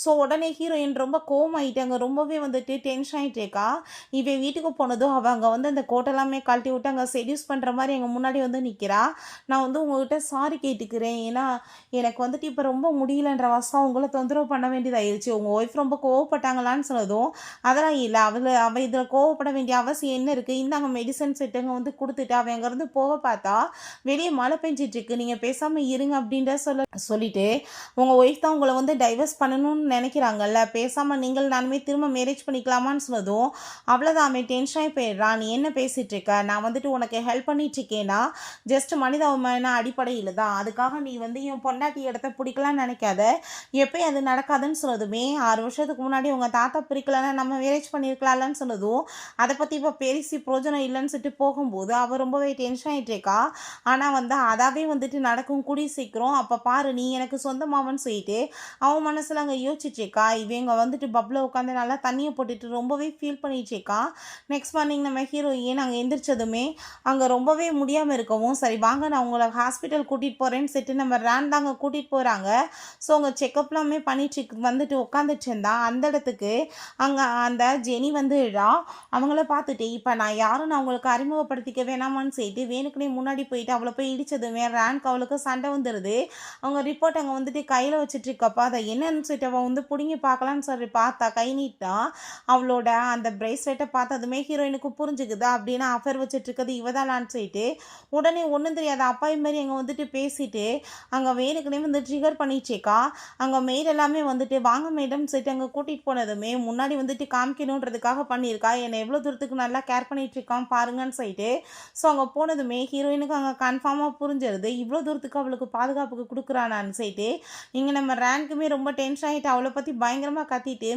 ஸோ உடனே ஹீரோயின் ரொம்ப கோவமாயிட்டாங்க, ரொம்பவே டென்ஷன் ஆகிட்டேக்கா. இவன் வீட்டுக்கு போனதும் அவள் அங்கே அந்த கோட்டெல்லாமே கழட்டி விட்டு அங்கே செடியூஸ் பண்ணுற மாதிரி எங்கள் முன்னாடி நிற்கிறா. நான் உங்கள்கிட்ட சாரி கேட்டுக்கிறேன், ஏன்னா எனக்கு இப்போ ரொம்ப முடியலன்ற வசம் உங்களை தொந்தரவு பண்ண வேண்டியதாகிடுச்சு, உங்கள் ஒய்ஃப் ரொம்ப கோவப்பட்டாங்களான்னு சொன்னதும், அதெல்லாம் இல்லை, அவள் இதில் கோவப்பட வேண்டிய அவசியம் என்ன இருக்குது, இந்தாங்க மெடிசன் செட்டுங்க கொடுத்துட்டு அவன் அங்கேருந்து போக பார்த்தா வெளியே மழை பெஞ்சிட்ருக்கு, நீங்கள் பேசாமல் இருங்க அப்படின்ற சொல்லிட்டு, உங்கள் ஒய்ஃப் தான் உங்களை டைவர்ஸ் பண்ணணும்னு நினைக்கிறாங்கல்ல, பேசாமல் நீங்கள் நானுமே திரும்ப மேரேஜ் பண்ணிக்கலாமான்னு சொன்னதும், அவ்வளோதான் அவன் டென்ஷனாகி போயிடுறான், நீ என்ன பேசிகிட்டு இருக்க, நான் உனக்கு ஹெல்ப் பண்ணிட்டுருக்கேன்னா ஜஸ்ட் மனிதாபிமான அடிப்படையில் தான், அதுக்காக நீ என் பொண்டாட்டி இடத்த பிடிக்கலான்னு நினைக்காத, எப்போயும் அது நடக்காதுன்னு சொன்னதுமே, 6 வருஷத்துக்கு முன்னாடி உங்கள் தாத்தா பிரிக்கலன்னா நம்ம மேரேஜ் பண்ணியிருக்கலாம்னு சொன்னதும், அதை பற்றி இப்போ பேசி பிரோஜனம் இல்லைன்னு சொல்லிட்டு போகும்போது அவள் ரொம்பவே டென்ஷன் ஆகிட்டேக்கா. ஆனால் அதாவே நடக்கும் கூடிய சீக்கிரம், அப்போ பாரு நீ எனக்கு சொந்தமாவன்னு சொல்லிட்டு அவன் மனசில் அங்கே யோசிச்சிட்ருக்கா. இவங்க பப்பில் உட்காந்து நல்லா தண்ணியை போட்டுட்டு ரொம்பவே ஃபீல் பண்ணிட்டுருக்கா. நெக்ஸ்ட் மார்னிங் நம்ம ஹீரோயின் அங்கே எந்திரிச்சதுமே அங்கே ரொம்பவே முடியாமல் இருக்கவும், சரி வாங்க நான் உங்களை ஹாஸ்பிட்டல் கூட்டிகிட்டு போகிறேன்னு சொல்லிட்டு நம்ம ரேன் தாங்க கூட்டிகிட்டு போகிறாங்க. ஸோ அவங்க செக்கப்லாமே பண்ணிட்டு உட்காந்துட்டு இருந்தா. அந்த இடத்துக்கு அங்கே அந்த ஜெனி அவங்கள பார்த்துட்டு, இப்போ நான் யாரும் நான் உங்களுக்கு அறிமுகப்படுத்திக்க வேணாமான்னு சொல்லிட்டு வேணுக்குனே முன்னாடி போயிட்டு அவளை போய் இடிச்சதுமே ரேன்க்கு அவளுக்கு சண்டை வந்துடுது. அவங்க ரிப்போர்ட் அங்கே கையில் வச்சுட்ருக்கப்பா, அதை என்னன்னு சொல்லிட்டு அவள் பிடுங்கி பார்க்கலான்னு சொல்லி பார்த்தா, கை நீட்டா அவளோட அந்த பிரேஸ்லெட்டை பார்த்ததுமே ஹீரோயினுக்கு புரிஞ்சுக்குது அப்படின்னு அஃபேர் வச்சுட்டு இருக்கிறது இவதானான்னு சொல்லிட்டு உடனே ஒன்றும் தெரியாத அப்பாவி மாதிரி அங்கே வந்துட்டு பேசிட்டு அங்கே வேணுக்குனே வந்து ட்ரிகர் பண்ணிச்சேக்கா. அங்கே மெய்ட் எல்லாமே வந்துட்டு வாங்க மேடம் சொல்லிட்டு அங்கே கூட்டிகிட்டு போனதுமே முன்னாடி வந்துட்டு காமிக்கணுன்றதுக்காக பண்ணியிருக்கா, என்னை எவ்வளோ தூரத்துக்கு நல்லா கேர் பண்ணிட்டு இருக்கான் பாருங்கன்னு சொல்லிட்டு. ஸோ அங்கே போனதுமே ஹீரோயினுக்கு அங்கே கன்ஃபார்மாக புரிஞ்சிருது இவ்வளோ தூரத்துக்கு அவளுக்கு பாதுகாப்புக்கு கொடுக்குறானான்னு சொல்லிட்டு. இங்கே நம்ம ரேங்க்குமே ரொம்ப டென்ஷன் ஆகிட்டு அவளை பற்றி பயங்கரமாக கத்திட்டு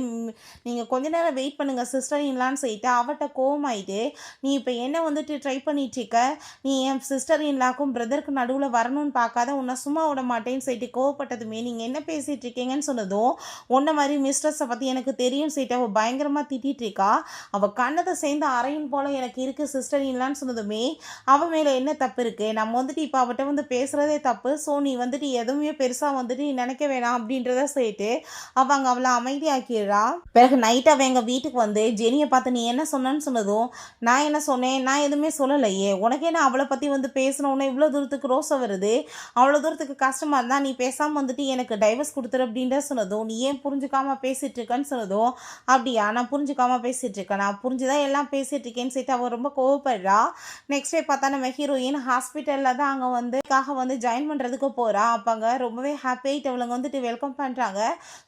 நீங்கள் கொஞ்ச நேரம் வெயிட் பண்ணுங்கள் சிஸ்டர் இன்லான்னு சொல்லிட்டு அவட்ட கோவமாயிட்டு, நீ இப்போ என்ன வந்துட்டு ட்ரை பண்ணிட்டுருக்க, நீ என் சிஸ்டர் இன்லாக்கும் பிரதருக்கு நடுவில் வரணும்னு பார்க்காத, உன்னை சும்மா விட மாட்டேன்னு சொல்லிட்டு கோவப்பட்டதுமே நீங்கள் என்ன பேசிகிட்டு இருக்கீங்கன்னு சொன்னதும் உன்ன மாதிரி மிஸ்ட்ரஸை பற்றி எனக்கு தெரியும்னு சொல்லிட்டு அவள் பயங்கரமாக திட்டிகிட்டு இருக்கா. அவள் கண்ணத்தை சேர்ந்து அறையும் போல் எனக்கு இருக்குது சிஸ்டர் இன்லான்னு சொன்னதுமே அவள் மேலே என்ன தப்பு இருக்குது, நம்ம வந்துட்டு இப்போ அவட்ட வந்து பேசுகிறதே தப்பு, ஸோ நீ வந்துட்டு எதுவுமே பெருசாக வந்துட்டு நினைக்க வேணாம் அப்படின்றத சொல்லிட்டு அவங்க அவளை அமைதியாக்கிடுறா. பிறகு நைட் அவள் எங்கள் வீட்டுக்கு வந்து ஜெனியை பார்த்து நீ என்ன சொன்னன்னு சொன்னதும் நான் என்ன சொன்னேன், நான் எதுவுமே சொல்லலையே, உனக்கே நான் அவளை பற்றி வந்து பேசணுன்னு இவ்வளோ தூரத்துக்கு ரோசை வருது, அவ்வளோ தூரத்துக்கு கஷ்டமாக இருந்தால் நீ பேசாமல் வந்துட்டு எனக்கு டைவர்ஸ் கொடுத்துரு அப்படின்ற சொன்னதும் நீ ஏன் புரிஞ்சுக்காமல் பேசிகிட்டு இருக்கேன்னு சொன்னதும் அப்படியா நான் புரிஞ்சுக்காமல் பேசிகிட்டு இருக்கேன், நான் புரிஞ்சுதான் எல்லாம் பேசிகிட்டு இருக்கேன்னு சொல்லிட்டு அவள் ரொம்ப கோவப்படுறா. நெக்ஸ்ட் டே பார்த்தா நம்ம ஹீரோயின் ஹாஸ்பிட்டலில் தான் அங்கே வந்து ஜாயின் பண்ணுறதுக்கு போகிறா. அப்போங்க ரொம்பவே ஹாப்பி ஆகிட்டு அவளுங்க வந்துட்டு வெல்கம் பண்ணுறாங்க.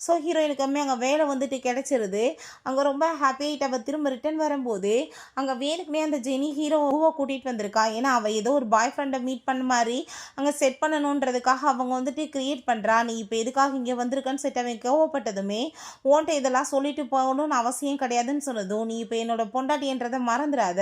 ஸோ ஹீரோயினுக்குமே அங்கே வேலை வந்துட்டு கிடச்சிருது. அங்கே ரொம்ப ஹாப்பி ஆகிட்டு அவள் திரும்ப ரிட்டன் வரும்போது அங்கே வேணுக்குனே அந்த ஜெனி ஹீரோவை கூட்டிகிட்டு வந்திருக்கா. ஏன்னா அவள் ஏதோ ஒரு பாய் ஃப்ரெண்டை மீட் பண்ண மாதிரி அங்கே செட் பண்ணணுன்றதுக்காக அவங்க வந்துட்டு க்ரியேட் பண்ணுறா. நீ இப்போ எதுக்காக இங்கே வந்திருக்கன்னு சொல்லிட்டு அவன் கோவப்பட்டதுமே ஓன்ட்ட இதெல்லாம் சொல்லிட்டு போகணும்னு அவசியம் கிடையாதுன்னு சொன்னதும் நீ இப்போ என்னோட பொண்டாட்டின்றதை மறந்துடாத,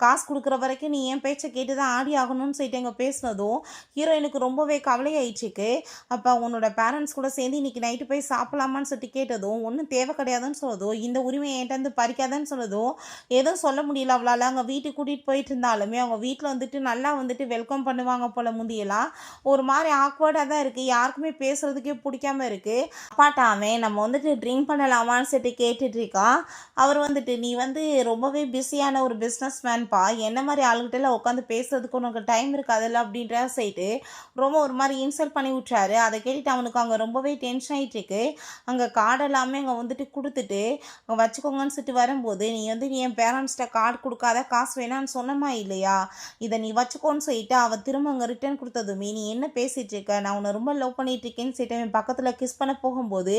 காசு கொடுக்குற வரைக்கும் நீ என் பேச்சை கேட்டு தான் ஆடி ஆகணும்னு சொல்லிட்டு அங்கே பேசினதும் ஹீரோயினுக்கு ரொம்பவே கவலையாயிடுச்சுக்கு. அப்போ உன்னோட பேரண்ட்ஸ் கூட சேர்ந்து இன்னைக்கு நைட்டு போய் சாப்பிடலாமான்னு சொல்லிட்டு கேட்டதும் ஒன்றும் தேவை கிடையாதுன்னு சொன்னதும் இந்த உரிமையை என்கிட்ட வந்து பறிக்காதன்னு சொன்னதும் எதுவும் சொல்ல முடியல அவளால். அங்கே வீட்டுக்கு கூட்டிகிட்டு போயிட்டு இருந்தாலுமே அவங்க வீட்டில் வந்துட்டு நல்லா வந்துட்டு வெல்கம் பண்ணுவாங்க போல், முந்தியெல்லாம் ஒரு மாதிரி ஆக்வர்டாக தான் இருக்குது, யாருக்குமே பேசுகிறதுக்கே பிடிக்காம இருக்குது. அப்பாட்டாமே நம்ம வந்துட்டு ட்ரிங்க் பண்ணலாமான்னு சொல்லிட்டு கேட்டுட்ருக்கான். அவர் வந்துட்டு நீ வந்து ரொம்பவே பிஸியான ஒரு பிஸ்னஸ் மேன்பா, என்ன மாதிரி ஆளுகிட்டலாம் உட்காந்து பேசுறதுக்கு உனக்கு டைம் இருக்காதுல்ல அப்படின்ற சைட்டு ரொம்ப ஒரு மாதிரி இன்சல்ட் பண்ணி விட்றாரு. அதை கேட்டுட்டு அவனுக்கு அங்கே ரொம்பவே டென்ஷன் ஆகிட்டு இருக்கு. அங்கே கார்டு எல்லாமே அங்கே வந்துட்டு கொடுத்துட்டு வச்சுக்கோங்கன்னு சொல்லிட்டு வரும்போது நீ வந்து நீ என் பேரண்ட்ஸ்கிட்ட கார்டு கொடுக்காத, காசு வேணான்னு சொன்னமா இல்லையா, இதை நீ வச்சுக்கோன்னு சொல்லிட்டு அவள் திரும்ப அங்கே ரிட்டர்ன் கொடுத்ததுமே நீ என்ன பேசிகிட்டு இருக்க, நான் உன்னை ரொம்ப லவ் பண்ணிட்டு இருக்கேன்னு சொல்லிட்டு அவன் பக்கத்தில் கிஸ் பண்ண போகும்போது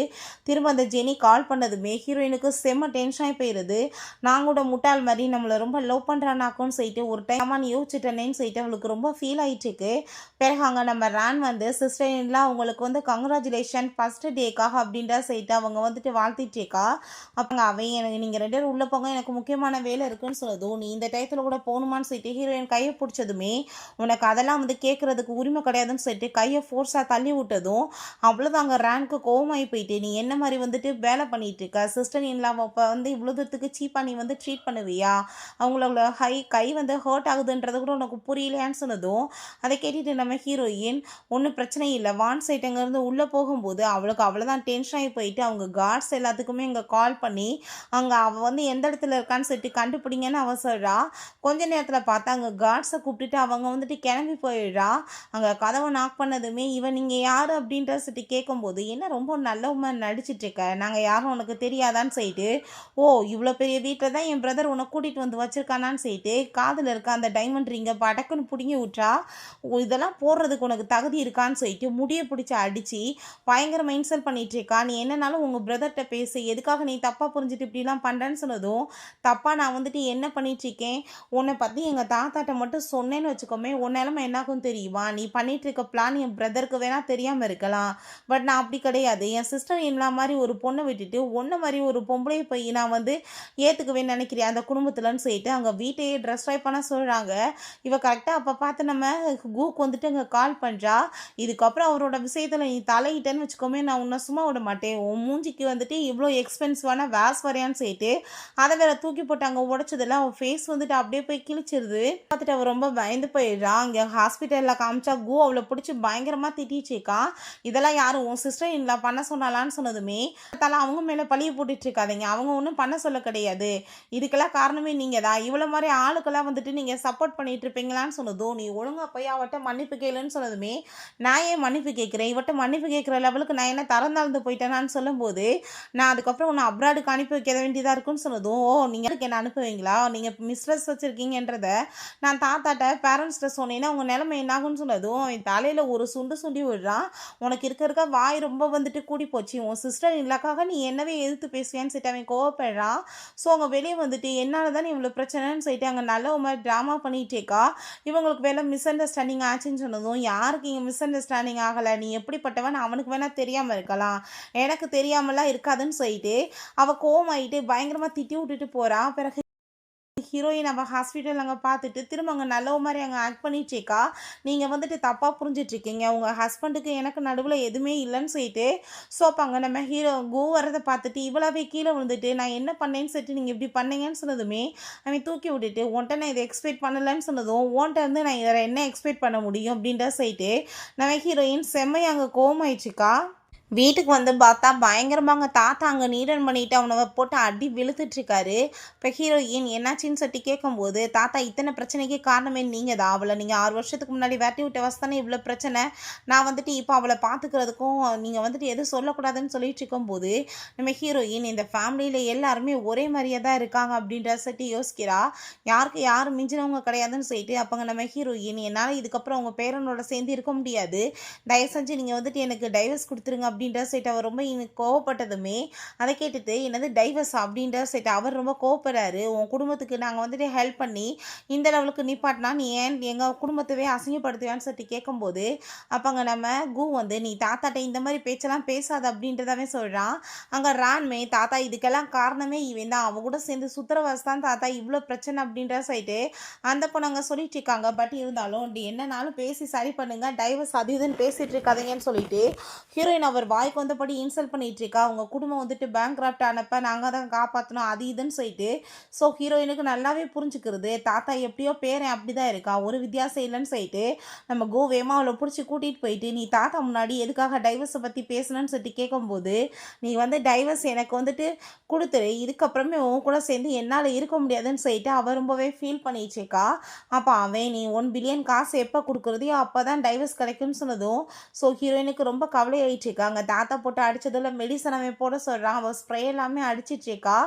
திரும்ப அந்த ஜெனி கால் பண்ணதுமே ஹீரோயினுக்கு செம்ம டென்ஷன் ஆகி போயிடுது. நான் கூட முட்டாள் மாதிரி நம்மளை ரொம்ப லவ் பண்ணுறானாக்கும்னு சொல்லிட்டு ஒரு டைம் நீ யோசிச்சுட்டேனேன்னு சொல்லிட்டு அவளுக்கு ரொம்ப ஃபீல் ஆகிட்டு இருக்கு. பிறகு அங்கே நம்ம ரான் வந்து சிஸ்டர் இன்லாம் அவங்களுக்கு வந்து கங்க்ராச்சுலேஷன் ஃபஸ்ட்டு டேக்காக அப்படின்ற சொல்லிட்டு அவங்க வந்துட்டு வாழ்த்திட்டேக்கா. அப்போங்க அவன் எனக்கு நீங்கள் 2 பேரும் உள்ளே போங்க எனக்கு முக்கியமான வேலை இருக்குன்னு சொன்னதும் நீ இந்த டயத்தில் கூட போகணுமான்னு சொல்லிட்டு ஹீரோயின் கையை பிடிச்சதுமே உனக்கு அதெல்லாம் வந்து கேட்குறதுக்கு உரிமை கிடையாதுன்னு சொல்லிட்டு கையை ஃபோர்ஸாக தள்ளி விட்டதும் அவ்வளோதான் அங்கே ரேனுக்கு கோவமாகி போயிட்டு நீ என்ன மாதிரி வந்துட்டு வேலை பண்ணிட்டு இருக்க, சிஸ்டர் இன்லாம் இப்போ வந்து இவ்வளோ தூரத்துக்கு சீப்பாக நீ வந்து ட்ரீட் பண்ணுவியா, அவங்களோட கை வந்து ஹர்ட் ஆகுதுன்றது கூட உனக்கு புரியலையான்னு சொன்னதும் அதை கேட்டுட்டு நம்ம ஹீரோயின் ஒன்றும் பிரச்சனை இல்லை வான் சைட்டங்கேருந்து உள்ளே போகும்போது அவளுக்கு அவ்வளோதான் டென்ஷன் ஆகி போயிட்டு அவங்க கார்ட்ஸ் எல்லாத்துக்குமே இங்கே கால் பண்ணி அங்கே அவள் வந்து எந்த இடத்துல இருக்கான்னு சொல்லிட்டு கண்டுபிடிங்கன்னு அவள் சொல்கிறா. கொஞ்ச நேரத்தில் பார்த்தா அங்கே கார்ட்ஸை கூப்பிட்டுட்டு அவங்க வந்துட்டு கிளம்பி போயிடுறா. அங்கே கதவை நாக் பண்ணதுமே இவன் நீங்கள் யார் அப்படின்ற சொல்லிட்டு கேட்கும்போது என்ன ரொம்ப நல்லவமா நடிச்சிட்ருக்க, நாங்கள் யாரும் உனக்கு தெரியாதான்னு சொல்லிட்டு ஓ இவ்வளோ பெரிய வீட்டில் தான் என் பிரதர் உன்னை கூட்டிகிட்டு வந்து வச்சுருக்கானான்னு சொல்லிட்டு காதில் இருக்க அந்த டைமண்ட் ரிங்கை படக்குன்னு பிடுங்கி விட்றா. இதெல்லாம் போடுறதுக்கு உனக்கு தகுதி இருக்கான்னு சொல்லிட்டு முடியை பிடிச்சி அடித்து பயங்கரமாக இன்சல்ட் பண்ணிட்டு இருக்கா. நீ என்னன்னாலும் உங்கள் பிரதர்கிட்ட பேசு, எதுக்காக நீ தப்பாக புரிஞ்சுட்டு இப்படிலாம் பண்ணுறேன்னு சொன்னதும் தப்பாக நான் வந்துட்டு என்ன பண்ணிகிட்ருக்கேன், உன்னை பற்றி எங்கள் தாத்தாட்ட மட்டும் சொன்னேன்னு வச்சுக்கோமே உன் நிலமை என்னாகும் தெரியுமா, நீ பண்ணிகிட்டு இருக்க பிளான் என் பிரதருக்கு வேணால் தெரியாமல் இருக்கலாம், பட் நான் அப்படி கிடையாது, என் சிஸ்டர் என்ன மாதிரி ஒரு பொண்ணை விட்டுட்டு ஒன்றை மாதிரி ஒரு பொம்பளையை போய் நான் வந்து ஏற்றுக்குவேன்னு நினைக்கிறேன் அந்த குடும்பத்தில்னு சொல்லிட்டு அங்கே வீட்டையே ட்ரெஸ் ட்ரை பண்ண சொல்கிறாங்க. இவ கரெக்டாக அப்போ பார்த்து நம்ம கூக்கு வந்துட்டு அங்கே கால் பண்ணுறா. இதுக்கப்புறம் அவரோட விஷயத்தில் நீ தலையிட்டேன்னு வச்சுக்கோமே நான் உன்னை சும்மா விட மாட்டேன், உன் மூஞ்சிக்கு வந்துட்டு இவ்வளோ எக்ஸ்பென்சிவான வேஸ் வரையான்னு சொல்லிட்டு அதை வேற தூக்கி போட்டு அங்கே உடச்சதில்ல அவள் ஃபேஸ் வந்துட்டு அப்படியே போய் கிழிச்சிருது. பார்த்துட்டு அவள் ரொம்ப பயந்து போயிடுறா. அங்கே ஹாஸ்பிட்டலில் காமிச்சா கூ அவளை பிடிச்சி பயங்கரமாக திட்டிச்சேக்கா. இதெல்லாம் யாரும் உன் சிஸ்டர் இல்லை பண்ண சொன்னாலான்னு சொன்னதுமே தலை அவங்க மேலே பழிய போட்டுட்டு இருக்காதீங்க, அவங்க ஒன்றும் பண்ண சொல்ல கிடையாது, இதுக்கெல்லாம் காரணமே நீங்கள் தான், இவ்வளோ மாதிரி ஆளுக்கெல்லாம் வந்துட்டு நீங்கள் சப்போர்ட் பண்ணிட்டு இருப்பீங்களான்னு சொன்னதும் நீ ஒழுங்காக போய் அவட்ட மன்னிப்பு கேளுன்னு சொன்னதுமே நான் ஏன் மன்னிப்பு கேட்குறேன், இவட்ட மன்னிப்பு கேட்குற லெவலுக்கு நான் என்ன தரந்தாழ்ந்து போயிட்டேனான்னு சொல்லும்போது நான் அதுக்கப்புறம் உன்னை அப்ராடுக்கு அனுப்பி வைக்க வேண்டியதாக இருக்குன்னு சொன்னதும் ஓ நீங்கள் என்ன அனுப்புவீங்களா? நீங்கள் மிஸ்ட்ரெஸ் வச்சுருக்கீங்கன்றத நான் தாத்தாட்ட பேரண்ட்ஸ்கிட்ட சொன்னேன்னா உங்கள் நிலைமை என்னாகும்னு சொன்னதும் அவன் தலையில் ஒரு சுண்டு சுண்டி விடுறான். உனக்கு இருக்க வாய் ரொம்ப வந்துட்டு கூடி போச்சு. உன் சிஸ்டர் இல்லக்காக நீ என்னவே எதிர்த்து பேசுவேன்னு சொல்லிட்டு அவன் கோவப்படுறான். ஸோ அவங்க வெளியே வந்துட்டு என்னால் தான் இவ்வளோ பிரச்சனைன்னு சொல்லிட்டு அங்கே நல்ல ஒரு மாதிரி ட்ராமா பண்ணிகிட்டேக்கா. இவங்களுக்கு வேலை மிஸ் அண்டர்ஸ்டாண்டிங் ஆச்சுன்னு சொன்னதும் யாருக்கு இங்கே மிஸ் அண்டர்ஸ்டாண்டிங் ஆகலை, நீ எப்படிப்பட்டவன் அவனுக்கு வேணால் தெரியாமல் இருக்கலாம், எனக்கு தெரியாமலாம் இருக்காதுன்னு சொல்லிட்டு அவள் கோவமாயிட்டு பயங்கரமாக திட்டி விட்டுட்டு போகிறா. பிறகு ஹீரோயின் அவள் ஹாஸ்பிட்டல் அங்கே பார்த்துட்டு திரும்ப அங்கே நல்ல மாதிரி அங்கே ஆக்ட் பண்ணிட்டேக்கா. நீங்கள் வந்துட்டு தப்பாக புரிஞ்சிட்ருக்கீங்க, உங்கள் ஹஸ்பண்டுக்கு எனக்கு நடுவில் எதுவுமே இல்லைன்னு சொல்லிட்டு. ஸோ அப்போ அங்கே நம்ம ஹீரோ கோ வரதை பார்த்துட்டு இவ்வளவே கீழே விழுந்துட்டு நான் என்ன பண்ணேன்னு சொல்லிட்டு நீங்கள் இப்படி பண்ணீங்கன்னு சொன்னதுமே அவன் தூக்கி விட்டுட்டு உன்ட்ட நான் இதை எக்ஸ்பெக்ட் பண்ணலைன்னு சொன்னதும் உன்ட்ட வந்து நான் இதை என்ன எக்ஸ்பெக்ட் பண்ண முடியும் அப்படின்ற சொல்லிட்டு நம்ம ஹீரோயின் செம்மையை அங்கே கோவமாயிடுச்சுக்கா. வீட்டுக்கு வந்து பார்த்தா பயங்கரமாங்க தாத்தா அங்கே நீடன் பண்ணிவிட்டு அவனை போட்டு அடி வெளுத்துட்ருக்காரு. இப்போ ஹீரோயின் என்னாச்சின்னு சொல்லி கேட்கும்போது தாத்தா இத்தனை பிரச்சனைக்கு காரணமே நீங்கள் தான், அவளை நீங்கள் 6 வருஷத்துக்கு முன்னாடி வேட்டி விட்ட வசதானே இவ்வளோ பிரச்சனை, நான் வந்துட்டு இப்போ அவளை பார்த்துக்கிறதுக்கும் நீங்கள் வந்துட்டு எதுவும் சொல்லக்கூடாதுன்னு சொல்லிட்டு இருக்கும்போது நம்ம ஹீரோயின் இந்த ஃபேமிலியில் எல்லாருமே ஒரே மாதிரியே தான் இருக்காங்க அப்படின்ற சொல்லிட்டு யோசிக்கிறா. யாருக்கு யாரும் மிஞ்சினவங்க கிடையாதுன்னு சொல்லிட்டு அப்போங்க நம்ம ஹீரோயின் என்னால் இதுக்கப்புறம் உங்கள் பேரனோட சேர்ந்து இருக்க முடியாது, தயவு செஞ்சு நீங்கள் வந்துட்டு எனக்கு டைவர்ஸ் கொடுத்துருங்க அப்படின்ற சைட் அவர் ரொம்ப கோவப்பட்டதுமே அதை கேட்டுட்டு என்னது டைவர்ஸ் அப்படின்ற சைட் அவர் ரொம்ப கோவப்படுறாரு. உன் குடும்பத்துக்கு நாங்கள் வந்துட்டு ஹெல்ப் பண்ணி இந்த லெவலுக்கு நிப்பாட்டினா நீ ஏன் எங்கள் குடும்பத்தவே அசிங்கப்படுத்துவேன்னு சொல்லிட்டு கேட்கும்போது அப்போ நம்ம கூ வந்து நீ தாத்தாட்ட இந்த மாதிரி பேச்செல்லாம் பேசாது அப்படின்றதாவே சொல்கிறான். அங்கே ரான்மே தாத்தா இதுக்கெல்லாம் காரணமே இவன் தான், அவன் கூட சேர்ந்து சுத்திரவாஸ் தான் தாத்தா இவ்வளோ பிரச்சனை அப்படின்ற சைட்டு அந்த பொண்ணு அங்கே சொல்லிட்டு இருக்காங்க. பட் இருந்தாலும் அப்படி என்னன்னாலும் பேசி சரி பண்ணுங்க, டைவர்ஸ் அது இதுன்னு பேசிகிட்டு இருக்காதீங்கன்னு சொல்லிட்டு ஹீரோயின் அவர் வாய்க்கு வந்தபடி இன்சல்ட் பண்ணிட்டு இருக்கா. அவங்க குடும்பம் வந்துட்டு பேங்க் கிராஃப்ட் ஆனப்ப நாங்கள் தான் காப்பாற்றணும் அது இதுன்னு சொல்லிட்டு. ஸோ ஹீரோயினுக்கு நல்லாவே புரிஞ்சுக்கிறது தாத்தா எப்படியோ பேரன் அப்படி தான் இருக்கா, ஒரு வித்தியாசம் இல்லைன்னு சொல்லிட்டு நம்ம கோவேமா அவளை பிடிச்சி கூட்டிகிட்டு போயிட்டு நீ தாத்தா முன்னாடி எதுக்காக டைவர்ஸை பற்றி பேசணும்னு சொல்லிட்டு கேட்கும்போது நீ வந்து டைவர்ஸ் எனக்கு வந்துட்டு கொடுத்துரு, இதுக்கப்புறமே உன் கூட சேர்ந்து என்னால் இருக்க முடியாதுன்னு சொல்லிட்டு அவள் ரொம்பவே ஃபீல் பண்ணிச்சேக்கா. அப்போ அவன் நீ 1 பில்லியன் காசு எப்போ கொடுக்குறதையோ அப்போ தான் டைவர்ஸ் கிடைக்கும்னு சொன்னதும் ஸோ ஹீரோயினுக்கு ரொம்ப கவலை ஆயிடுச்சுக்கா. அங்கே தாத்தா போட்டு அடித்ததில் மெடிசன் அவன் போட சொல்கிறான், அவள் ஸ்ப்ரே எல்லாமே அடிச்சிட்ருக்கா.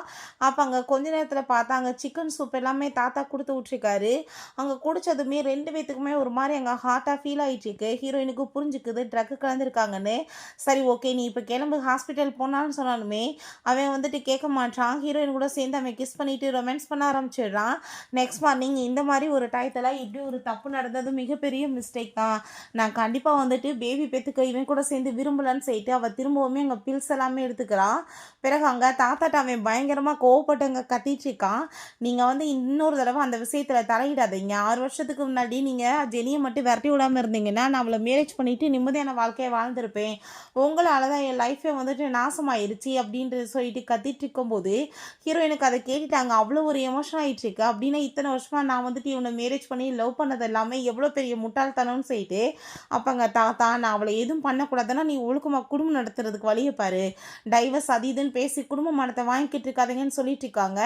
அப்போ அங்கே கொஞ்ச நேரத்தில் பார்த்தா அங்கே சிக்கன் சூப் எல்லாமே தாத்தா கொடுத்து விட்ருக்காரு. அங்கே குடித்ததுமே 2 பேத்துக்குமே ஒரு மாதிரி அங்கே ஹார்ட்டாக ஃபீல் ஆகிட்டுருக்கு. ஹீரோயினுக்கு புரிஞ்சுக்குது ட்ரக்கு கலந்துருக்காங்கன்னு. சரி ஓகே நீ இப்போ கிளம்பு ஹாஸ்பிட்டல் போனான்னு சொன்னாலுமே அவன் வந்துட்டு கேட்க மாட்டான். ஹீரோயின் கூட சேர்ந்து அவன் கிஸ் பண்ணிவிட்டு ரொமான்ஸ் பண்ண ஆரம்பிச்சிடுறான். நெக்ஸ்ட் மார்னிங் இந்த மாதிரி ஒரு டயத்தில் இப்படி ஒரு தப்பு நடந்தது மிகப்பெரிய மிஸ்டேக் தான், நான் கண்டிப்பாக வந்துட்டு பேபி பெற்றுக்க இவன் கூட சேர்ந்து விரும்பலன்னு சொல்லிட்டு அவள் திரும்பவுமே அங்கே பில்ஸ் எல்லாமே எடுத்துக்கிறான். பிறகு அங்கே தாத்தாட்ட அவன் பயங்கரமாக கோவப்பட்டு அங்கே கத்திச்சிருக்கான். நீங்கள் வந்து இன்னொரு தடவை அந்த விஷயத்தில் தலையிடாதீங்க, 6 வருஷத்துக்கு முன்னாடி நீங்கள் ஜெனியை மட்டும் விரட்டி விடாமல் இருந்தீங்கன்னா நான் அவளை மேரேஜ் பண்ணிவிட்டு நிம்மதியான வாழ்க்கையை வாழ்ந்திருப்பேன், உங்களால் தான் என் லைஃபே வந்துட்டு நாசமாயிருச்சு அப்படின்ட்டு சொல்லிட்டு கத்திட்டு இருக்கும்போது ஹீரோயினுக்கு அதை கேட்டுட்டாங்க. அவ்வளோ ஒரு எமோஷன் ஆகிட்டுருக்கு. அப்படின்னா இத்தனை வருஷமாக நான் வந்துட்டு இவனை மேரேஜ் பண்ணி லவ் பண்ணது எல்லாமே எவ்வளோ பெரிய முட்டாள்தனம்னு சொல்லிட்டு அப்போ அங்கே தாத்தா நான் அவளை எதுவும் பண்ணக்கூடாதுன்னா நீ ஒழுக்கமாக குடும்பம் நடத்துறதுக்கு வழியை பாரு, டைவர்ஸ் அது இதுன்னு பேசி குடும்ப மனத்தை வாங்கிக்கிட்டு இருக்காதீங்கன்னு சொல்லிட்டு இருக்காங்க.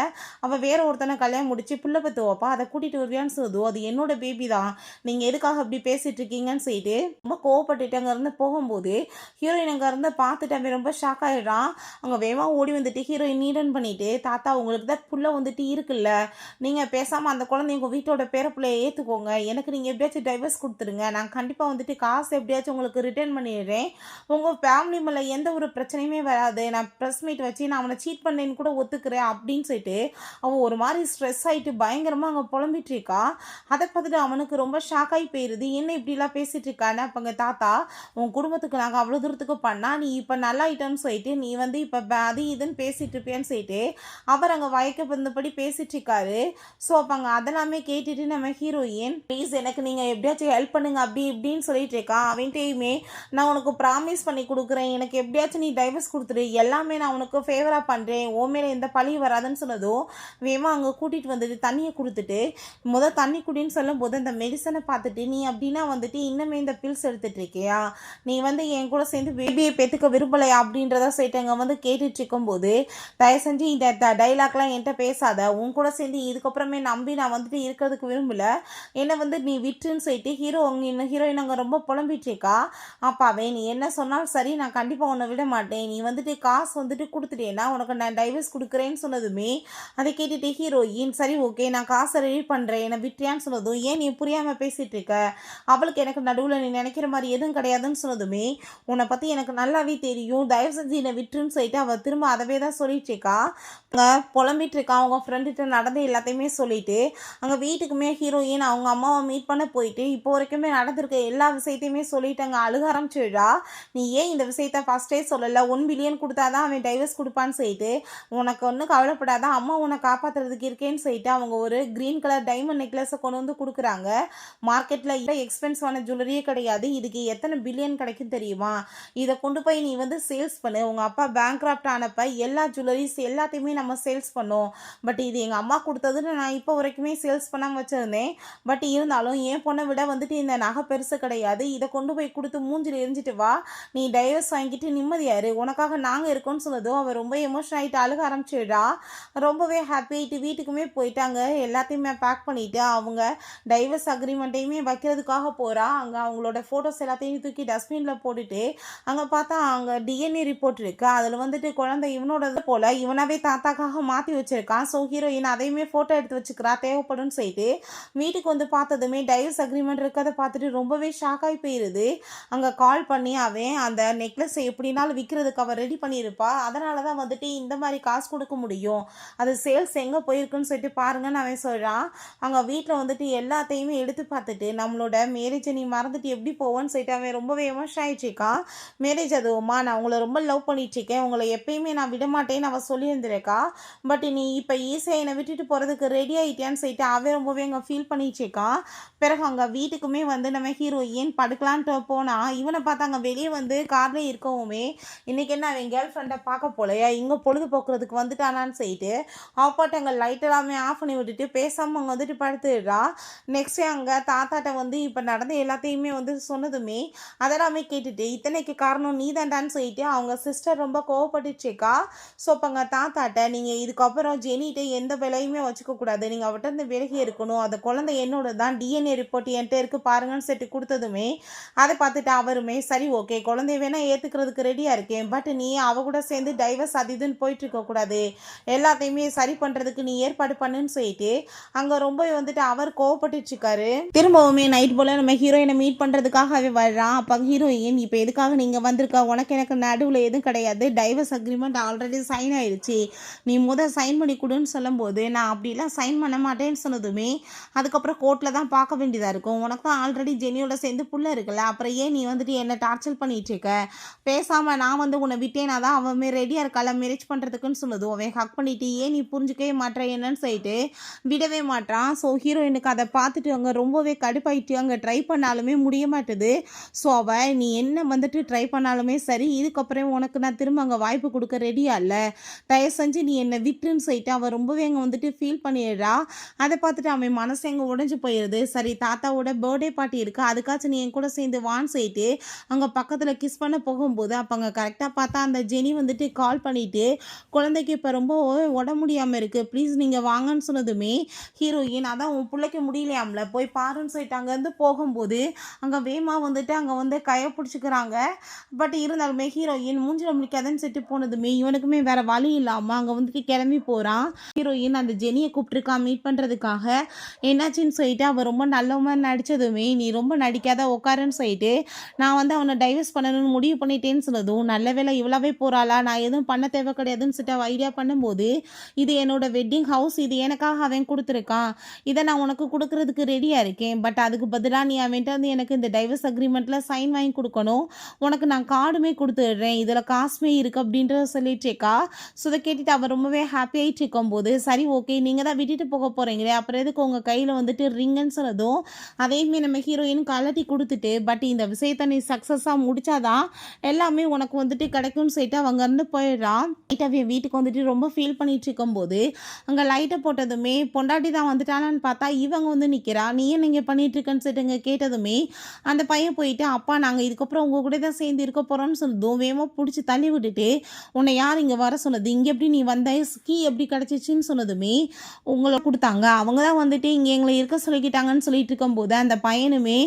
அவள் வேற ஒருத்தனை கல்யாணம் முடிச்சு புள்ள பத்து வைப்பா, அதை கூட்டிகிட்டு வருவியான்னு சொல்லுதோ அது என்னோட பேபி தான், நீங்கள் எதுக்காக அப்படி பேசிகிட்டு இருக்கீங்கன்னு சொல்லிட்டு ரொம்ப கோவப்பட்டுட்டு அங்கேருந்து போகும்போது ஹீரோயின் அங்கேருந்து பார்த்துட்டு அவன் ரொம்ப ஷாக் ஆகிடுறான். அங்கே வேகமாக ஓடி வந்துட்டு ஹீரோயின் நீடன் பண்ணிவிட்டு தாத்தா உங்களுக்கு தான் புள்ள வந்துட்டு இருக்குல்ல, நீங்கள் பேசாமல் அந்த குழந்தை உங்கள் வீட்டோட பேர பிள்ளையை ஏற்றுக்கோங்க, எனக்கு நீங்கள் எப்படியாச்சும் டைவர்ஸ் கொடுத்துருங்க, நான் கண்டிப்பாக வந்துட்டு காசு எப்படியாச்சும் உங்களுக்கு ரிட்டர்ன் பண்ணிடுறேன், உங்கள் ஃபேமிலி மேலே எந்த ஒரு பிரச்சனையுமே வராது, நான் ப்ரெஸ் மீட் வச்சு நான் அவனை சீட் பண்ணேன்னு கூட ஒத்துக்கிறேன் அப்படின்னு சொல்லிட்டு அவன் ஒரு மாதிரி ஸ்ட்ரெஸ் ஆகிட்டு பயங்கரமாக அங்கே புலம்பிட்டு இருக்கா. அதை பார்த்துட்டு அவனுக்கு ரொம்ப ஷாக் ஆகி போயிடுது, என்ன இப்படிலாம் பேசிகிட்டு இருக்கான்னு. அப்போ அங்கே தாத்தா உன் குடும்பத்துக்கு நாங்கள் அவ்வளோ தூரத்துக்கு பண்ணால் நீ இப்போ நல்லாயிட்டோன்னு சொல்லிட்டு நீ வந்து இப்போ அது இதுன்னு பேசிகிட்டு இருப்பேன்னு சொல்லிட்டு அவர் அங்கே வயக்க வந்தபடி பேசிகிட்டு இருக்காரு. ஸோ அப்போ அங்கே அதெல்லாமே கேட்டுட்டு நம்ம ஹீரோயின் ப்ளீஸ் எனக்கு நீங்கள் எப்படியாச்சும் ஹெல்ப் பண்ணுங்க அப்படி இப்படின்னு சொல்லிட்டு இருக்கான். அவன்கிட்டையுமே நான் உனக்கு ப்ராமிஸ் பண்ணி கொடுக்குறேன், எனக்கு எப்படியாச்சும் நீ டைவர்ஸ் கொடுத்துரு, எல்லாமே நான் உனக்கு ஃபேவராக பண்ணுறேன், ஓ மேலே எந்த பழி வராதுன்னு சொன்னதும் வேமா அங்கே கூட்டிகிட்டு வந்துட்டு தண்ணியை கொடுத்துட்டு தண்ணி குடின்னு சொல்லும்போது அந்த மெடிசனை பார்த்துட்டு நீ அப்படின்னா வந்துட்டு இன்னுமே இந்த பில்ஸ் எடுத்துகிட்டு இருக்கியா, நீ வந்து என் கூட சேர்ந்து பேபியை பெற்றுக்க விரும்பலையா அப்படின்றத சொல்லிட்டு அங்கே கேட்டுட்டு இருக்கும்போது தயவு செஞ்சு இந்த டைலாக்லாம் என்கிட்ட பேசாத, உன் கூட சேர்ந்து இதுக்கப்புறமே நம்பி நான் வந்துட்டு இருக்கிறதுக்கு விரும்பல, என்னை நீ விட்டுன்னு சொல்லிட்டு ஹீரோயின் அங்கே ரொம்ப புலம்பிட்டு இருக்கா. அப்பாவே நீ என்ன சொன்னாலும் சரி சரி நான் கண்டிப்பாக உன்னை விட மாட்டேன், நீ வந்துட்டு காசு வந்துட்டு கொடுத்துட்டேன்னா உனக்கு நான் டைவர்ஸ் கொடுக்குறேன்னு சொன்னதுமே அதை கேட்டுட்டு ஹீரோயின் சரி ஓகே நான் காசை ரெடி பண்ணுறேன் என்னை விட்டியான்னு சொன்னதும் ஏன் நீ புரியாமல் பேசிகிட்டு இருக்க, அவளுக்கு எனக்கு நடுவில் நீ நினைக்கிற மாதிரி எதுவும் கிடையாதுன்னு சொன்னதுமே உன்னை பற்றி எனக்கு நல்லாவே தெரியும், தயவு செஞ்சு என்னை விட்டுருன்னு சொல்லிட்டு அவள் திரும்ப அதவே தான் சொல்லிட்டு இருக்கா. அங்கே புலம்பிட்டு இருக்கா அவங்க ஃப்ரெண்டுகிட்ட நடந்த எல்லாத்தையுமே சொல்லிட்டு அங்கே வீட்டுக்குமே ஹீரோயின் அவங்க அம்மாவை மீட் பண்ண போயிட்டு இப்போ வரைக்குமே நடந்திருக்க எல்லா விஷயத்தையுமே சொல்லிட்டு அங்கே அழுக ஆரம்பிச்சிடுறா. நீ ஏன் இந்த விஷயத்த ஃபஸ்ட்டே சொல்லலை, 1 பில்லியன் கொடுத்தாதான் அவன் டைவர்ஸ் கொடுப்பான்னு சொல்லிட்டு, உனக்கு ஒன்றும் கவலைப்படாத அம்மா உன்னை காப்பாற்றுறதுக்கு இருக்கேன்னு சொல்லிட்டு அவங்க ஒரு க்ரீன் கலர் டைமண்ட் நெக்லஸை கொண்டு வந்து கொடுக்குறாங்க. மார்க்கெட்டில் இல்லை எக்ஸ்பென்சிவான ஜுவல்லரியே கிடையாது, இதுக்கு எத்தனை பில்லியன் கிடைக்கும் தெரியுமா, இதை கொண்டு போய் நீ வந்து சேல்ஸ் பண்ணு, உங்கள் அப்பா பேங்க்ராப்ட் ஆனப்ப எல்லா ஜுவல்லரிஸ் எல்லாத்தையுமே நம்ம சேல்ஸ் பண்ணோம், பட் இது எங்கள் அம்மா கொடுத்ததுன்னு நான் இப்போ வரைக்குமே சேல்ஸ் பண்ணாமல் வச்சுருந்தேன், பட் இருந்தாலும் என் பொண்ணை விட வந்துட்டு இந்த நகை பெருசு கிடையாது, இதை கொண்டு போய் கொடுத்து மூஞ்சில் எரிஞ்சிட்டு வா, நீ டைவர்ஸ் வாங்கிட்டு நிம்மதியாரு, உனக்காக நாங்கள் இருக்கோன்னு சொன்னதும் அவள் ரொம்ப எமோஷன் ஆகிட்டு அழுக ஆரம்பிச்சிடுறா. ரொம்பவே ஹாப்பி ஆகிட்டு வீட்டுக்குமே போயிட்டாங்க, எல்லாத்தையுமே பேக் பண்ணிவிட்டு அவங்க டைவர்ஸ் அக்ரிமெண்ட்டையுமே வைக்கிறதுக்காக போகிறா. அங்கே அவங்களோட ஃபோட்டோஸ் எல்லாத்தையும் தூக்கி டஸ்ட்பினில் போட்டுட்டு அங்கே பார்த்தா அங்கே டிஎன்ஏ ரிப்போர்ட் இருக்குது, அதில் வந்துட்டு குழந்தை இவனோடது போல் இவனாவே தாத்தாக்காக மாற்றி வச்சுருக்கான். ஸோ ஹீரோயின் அதையுமே ஃபோட்டோ எடுத்து வச்சுக்கிறா தேவைப்படும்னு சொல்லிட்டு வீட்டுக்கு வந்து பார்த்ததுமே டைவர்ஸ் அக்ரிமெண்ட் இருக்கிறத பார்த்துட்டு ரொம்பவே ஷாக் ஆகி போயிடுது. அங்கே கால் பண்ணி அவன் அந்த நெக்லஸை எப்படினாலும் விற்கிறதுக்கு அவள் ரெடி பண்ணியிருப்பா, அதனால தான் வந்துட்டு இந்த மாதிரி காசு கொடுக்க முடியும், அது சேல்ஸ் எங்கே போயிருக்குன்னு சொல்லிட்டு பாருங்கன்னு அவன் சொல்கிறான். அங்கே வீட்டில் வந்துட்டு எல்லாத்தையுமே எடுத்து பார்த்துட்டு நம்மளோட மேரேஜை நீ மறந்துட்டு எப்படி போவோன்னு சொல்லிட்டு அவன் ரொம்பவே எமோஷன் ஆகிடுச்சிருக்கான். மேரேஜ் அதுவுமா நான் உங்களை ரொம்ப லவ் பண்ணிட்டுருக்கேன், உங்களை எப்பயுமே நான் விட மாட்டேன்னு அவள் சொல்லியிருந்திருக்கா, பட் நீ இப்போ ஈஸியாக என்னை விட்டுட்டு போகிறதுக்கு ரெடி ஆகிட்டியான்னு சொல்லிட்டு அவன் ரொம்பவே அங்கே ஃபீல் பண்ணிட்டுருக்கான். பிறகு அங்கே வீட்டுக்குமே வந்து நம்ம ஹீரோயின் படுக்கலான்ட்டு போனால் இவனை பார்த்தா அங்கே வெளியே வந்து கார்லேயே இருக்கவுமே இன்றைக்கி என்ன அவன் கேர்ள் ஃப்ரெண்டை பார்க்க போலையா இங்கே பொழுதுபோக்குறதுக்கு வந்துட்டானான்னு சொல்லிட்டு அப்பாட்ட அங்கே லைட் எல்லாமே ஆஃப் பண்ணி விட்டுட்டு பேசாமல் அங்கே வந்துட்டு படுத்துடுறா. நெக்ஸ்ட்டு அங்கே தாத்தாட்ட வந்து இப்போ நடந்த எல்லாத்தையுமே வந்து சொன்னதுமே அதெல்லாமே கேட்டுட்டு இத்தனைக்கு காரணம் நீ தாண்டான்னு சொல்லிட்டு அவங்க சிஸ்டர் ரொம்ப கோவப்பட்டுச்சுக்கா. ஸோ இப்போ அங்கே தாத்தாட்ட நீங்கள் இதுக்கப்புறம் ஜெனிகிட்ட எந்த விலையுமே வச்சுக்கக்கூடாது, நீங்கள் அவட்ட இருந்து விலகி இருக்கணும், அந்த குழந்தை என்னோட தான், டிஎன்ஏ ரிப்போர்ட் என்கிட்ட இருக்குது பாருங்கன்னு சொல்லிட்டு கொடுத்ததுமே அதை பார்த்துட்டு அவருமே சரி ஓகே குழந்தைய வேணால் ஏற்றுக்கிறதுக்கு ரெடியாக இருக்கேன், பட் நீ அவ கூட சேர்ந்து டைவர்ஸ் அது இதுன்னு போயிட்டு இருக்கக்கூடாது, எல்லாத்தையுமே சரி பண்ணுறதுக்கு நீ ஏற்பாடு பண்ணுன்னு சொல்லிட்டு அங்கே ரொம்ப வந்துட்டு அவர் கோவப்பட்டுச்சுக்காரு. திரும்பவுமே நைட் போல் நம்ம ஹீரோயினை மீட் பண்ணுறதுக்காக அவன் வர்றான். அப்போ ஹீரோயின் இப்போ எதுக்காக நீங்கள் வந்திருக்கா, உனக்கு எனக்கு நடுவில் எதுவும் கிடையாது, டைவர்ஸ் அக்ரிமெண்ட் ஆல்ரெடி சைன் ஆயிடுச்சு, நீ சைன் பண்ணி கொடுன்னு சொல்லும்போது நான் அப்படிலாம் சைன் பண்ண மாட்டேன்னு சொன்னதுமே அதுக்கப்புறம் கோர்ட்டில் தான் பார்க்க வேண்டியதாக இருக்கும், உனக்கு தான் ஆல்ரெடி ஜெனியோட சேர்ந்து புள்ள இருக்குல்ல, அப்புறம் ஏன் நீ வந்துட்டு என்னை டார்ச்சர் பண்ணிட்டு இருக்க, பேசாமல் நான் வந்து உன்னை விட்டேனா தான் அவன் ரெடியாக இருக்கால மேரேஜ் பண்ணுறதுக்குன்னு சொன்னதும் அவன் ஹக் பண்ணிட்டு ஏன் நீ புரிஞ்சுக்கவே மாட்டேன் என்னன்னு சொல்லிட்டு விடவே மாட்டான். ஸோ ஹீரோயினுக்கு அதை பார்த்துட்டு அங்கே ரொம்பவே கடுப்பாயிட்டு அங்கே ட்ரை பண்ணாலுமே முடிய மாட்டுது. ஸோ அவள் நீ என்ன வந்துட்டு ட்ரை பண்ணாலுமே சரி இதுக்கப்புறம் உனக்கு நான் திரும்ப அங்கே வாய்ப்பு கொடுக்க ரெடியா இல்லை, தயவு செஞ்சு நீ என்னை விட்டுருன்னு சொல்லிட்டு அவள் ரொம்பவே அங்கே வந்துட்டு ஃபீல் பண்ணிடுறா. அதை பார்த்துட்டு அவன் மனசு எங்கே உடஞ்சி போயிடுது. சரி தாத்தாவோட பர்த்டே பார்ட்டி இருக்குது அதுக்காச்சும் நீ என் கூட சேர்ந்து வான்னு சொல்லிட்டு அங்கே பக்கத்தில் கிஸ் பண்ண போகும்போது அப்போ அங்கே கரெக்டாக பார்த்தா அந்த ஜெனி வந்துட்டு கால் பண்ணிவிட்டு குழந்தைக்கு இப்போ ரொம்ப உடம்பு முடியாமல் இருக்குது ப்ளீஸ் நீங்கள் வாங்கன்னு சொன்னதுமே ஹீரோயின் அதான் உன் பிள்ளைக்கு முடியலையாம்ல போய் பாருன்னு சொல்லிட்டு அங்கேருந்து போகும்போது அங்கே வேமா வந்துட்டு அங்கே வந்து கையை பிடிச்சிக்கிறாங்க. பட் இருந்தாலுமே ஹீரோயின் மூஞ்சில் முடிக்காதுன்னு சொல்லிட்டு போனதுமே இவனுக்குமே வேறு வழி இல்லாமல் அங்கே வந்துட்டு கிளம்பி போகிறான். ஹீரோயின் அந்த ஜெனியை கூப்பிட்டுருக்கா மீட் பண்ணுறதுக்காக. என்னாச்சுன்னு சொல்லிட்டு அவள் ரொம்ப நல்லவமாக நடித்ததுமே நீ ரொம்ப நடிக்காத உட்காருன்னு சொல்லிட்டு நான் வந்து அவனை டைவர்ஸ் பண்ணணும்னு முடிவு பண்ணிட்டேன்னு சொன்னதும் நல்ல வேலை இவ்வளவே போகிறாளா நான் எதுவும் பண்ண தேவை கிடையாதுன்னு சொல்லிட்டு அவள் ஐடியா பண்ணும்போது இது என்னோட வெட்டிங் ஹவுஸ், இது எனக்காக அவன் கொடுத்துருக்கான், இதை நான் உனக்கு கொடுக்கறதுக்கு ரெடியாக இருக்கேன், பட் அதுக்கு பதிலாக நீ அவன்கிட்ட வந்து எனக்கு இந்த டைவர்ஸ் அக்ரிமெண்ட்டில் சைன் வாங்கி கொடுக்கணும், உனக்கு நான் கார்டுமே கொடுத்துடுறேன், இதில் காசுமே இருக்குது அப்படின்றத சொல்லிட்டேக்கா. ஸோ இதை கேட்டுட்டு அவள் ரொம்பவே ஹாப்பி ஆகிட்டு இருக்கும்போது சரி ஓகே நீங்கள் தான் விட்டுட்டு போக போகிறீங்களே அப்புறம் எதுக்கு உங்கள் கையில் வந்துட்டு ரிங்குன்னு சொன்னதும் அதையுமே நம்ம ஹீரோயின் கலட்டி கொடுத்துட்டு பட் இந்த விஷயத்தை நீ சக்ஸஸாக முடிச்சாதான் எல்லாமே உனக்கு வந்துட்டு கிடைக்கும்னு சொல்லிட்டு அவங்க இருந்து போயிடுறான். லைட்டாக வீட்டுக்கு வந்துட்டு ரொம்ப ஃபீல் பண்ணிட்டு இருக்கும்போது அங்கே லைட்டை போட்டதுமே பொண்டாட்டி தான் வந்துட்டானான்னு பார்த்தா இவங்க வந்து நிற்கிறா. நீ ஏன் நீங்கள் பண்ணிட்டு இருக்கேன்னு சொல்லிட்டு இங்கே கேட்டதுமே அந்த பையன் போயிட்டு அப்பா நாங்கள் இதுக்கப்புறம் உங்கள் கூட தான் சேர்ந்து இருக்க போகிறோம்னு சொன்னதும் வேகமாக பிடிச்சி தள்ளி விட்டுட்டு உன்னை யார் இங்கே வர சொன்னது, இங்கே எப்படி நீ வந்த, கீ எப்படி கிடச்சிச்சின்னு சொன்னதுமே உங்களை கொடுத்தாங்க, அவங்க தான் வந்துட்டு இங்கே எங்களை இருக்க சொல்லிக்கிட்டாங்கன்னு சொல்லிட்டு இருக்கும்போது அந்த பையனுமே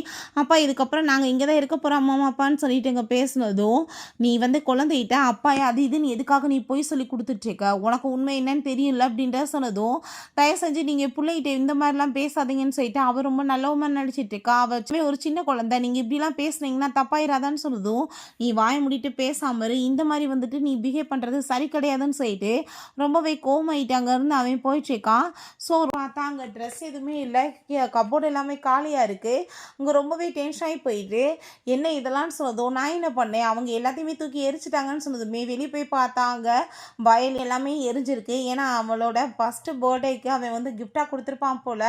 அப்பா இதுக்கப்புறம் நாங்கள் இங்கே தான் இருக்க போகிறோம் அம்மா அப்பான்னு சொல்லிட்டு இங்கே பேச சொன்னதும், "நீ வந்து குழந்தைகிட்ட அப்பா அது இதுன்னு எதுக்காக நீ பொய் சொல்லி குடுத்துட்ருக்க? உனக்கு உண்மை என்னன்னு தெரியல" அப்படின்றத சொன்னதும், "தயவு செஞ்சு நீங்க புள்ளைகிட்ட இந்த மாரிலாம் பேசாதீங்கன்னு" சொல்லிட்டு அவ ரொம்ப நல்லவ மாரி நடிச்சிட்டுருக்கா. அவ சும்மா ஒரு சின்ன குழந்தை. நீங்க இப்படிலாம் பேசுனீங்கன்னா தப்பாயிராதான்னு சொன்னதும், "நீ வாய மூடிட்டு பேசாம இரு. இந்த மாரி வந்துட்டு நீ பிஹேவ் பண்றது சரி கிடையாதுன்னு" சொல்லிட்டு ரொம்பவே கோவமாயிட்டு அங்கருந்து அவன் போயிட்டுருக்கான். ஸோ பார்த்தா அங்க ட்ரெஸ் எதுவுமே இல்ல. கப்போர்ட் எல்லாமே காலியா இருக்கு. அங்க ரொம்பவே டென்ஷன் ஆயி போயிட்டு, "என்ன இதெல்லாம்ன்னு" சொன்னதும், "நான் என்ன பண்ணேன்? அவங்க எல்லாத்தையுமே தூக்கி எரிச்சுட்டாங்கன்னு" சொன்னதுமே, வெளிய போய் பார்த்தா அங்க வயல் எல்லாமே எரிஞ்சிருக்கு. ஏன்னா அவளோட ஃபர்ஸ்ட்டு பர்த்டேக்கு அவன் வந்து கிஃப்ட்டா குடுத்துருப்பான் போல.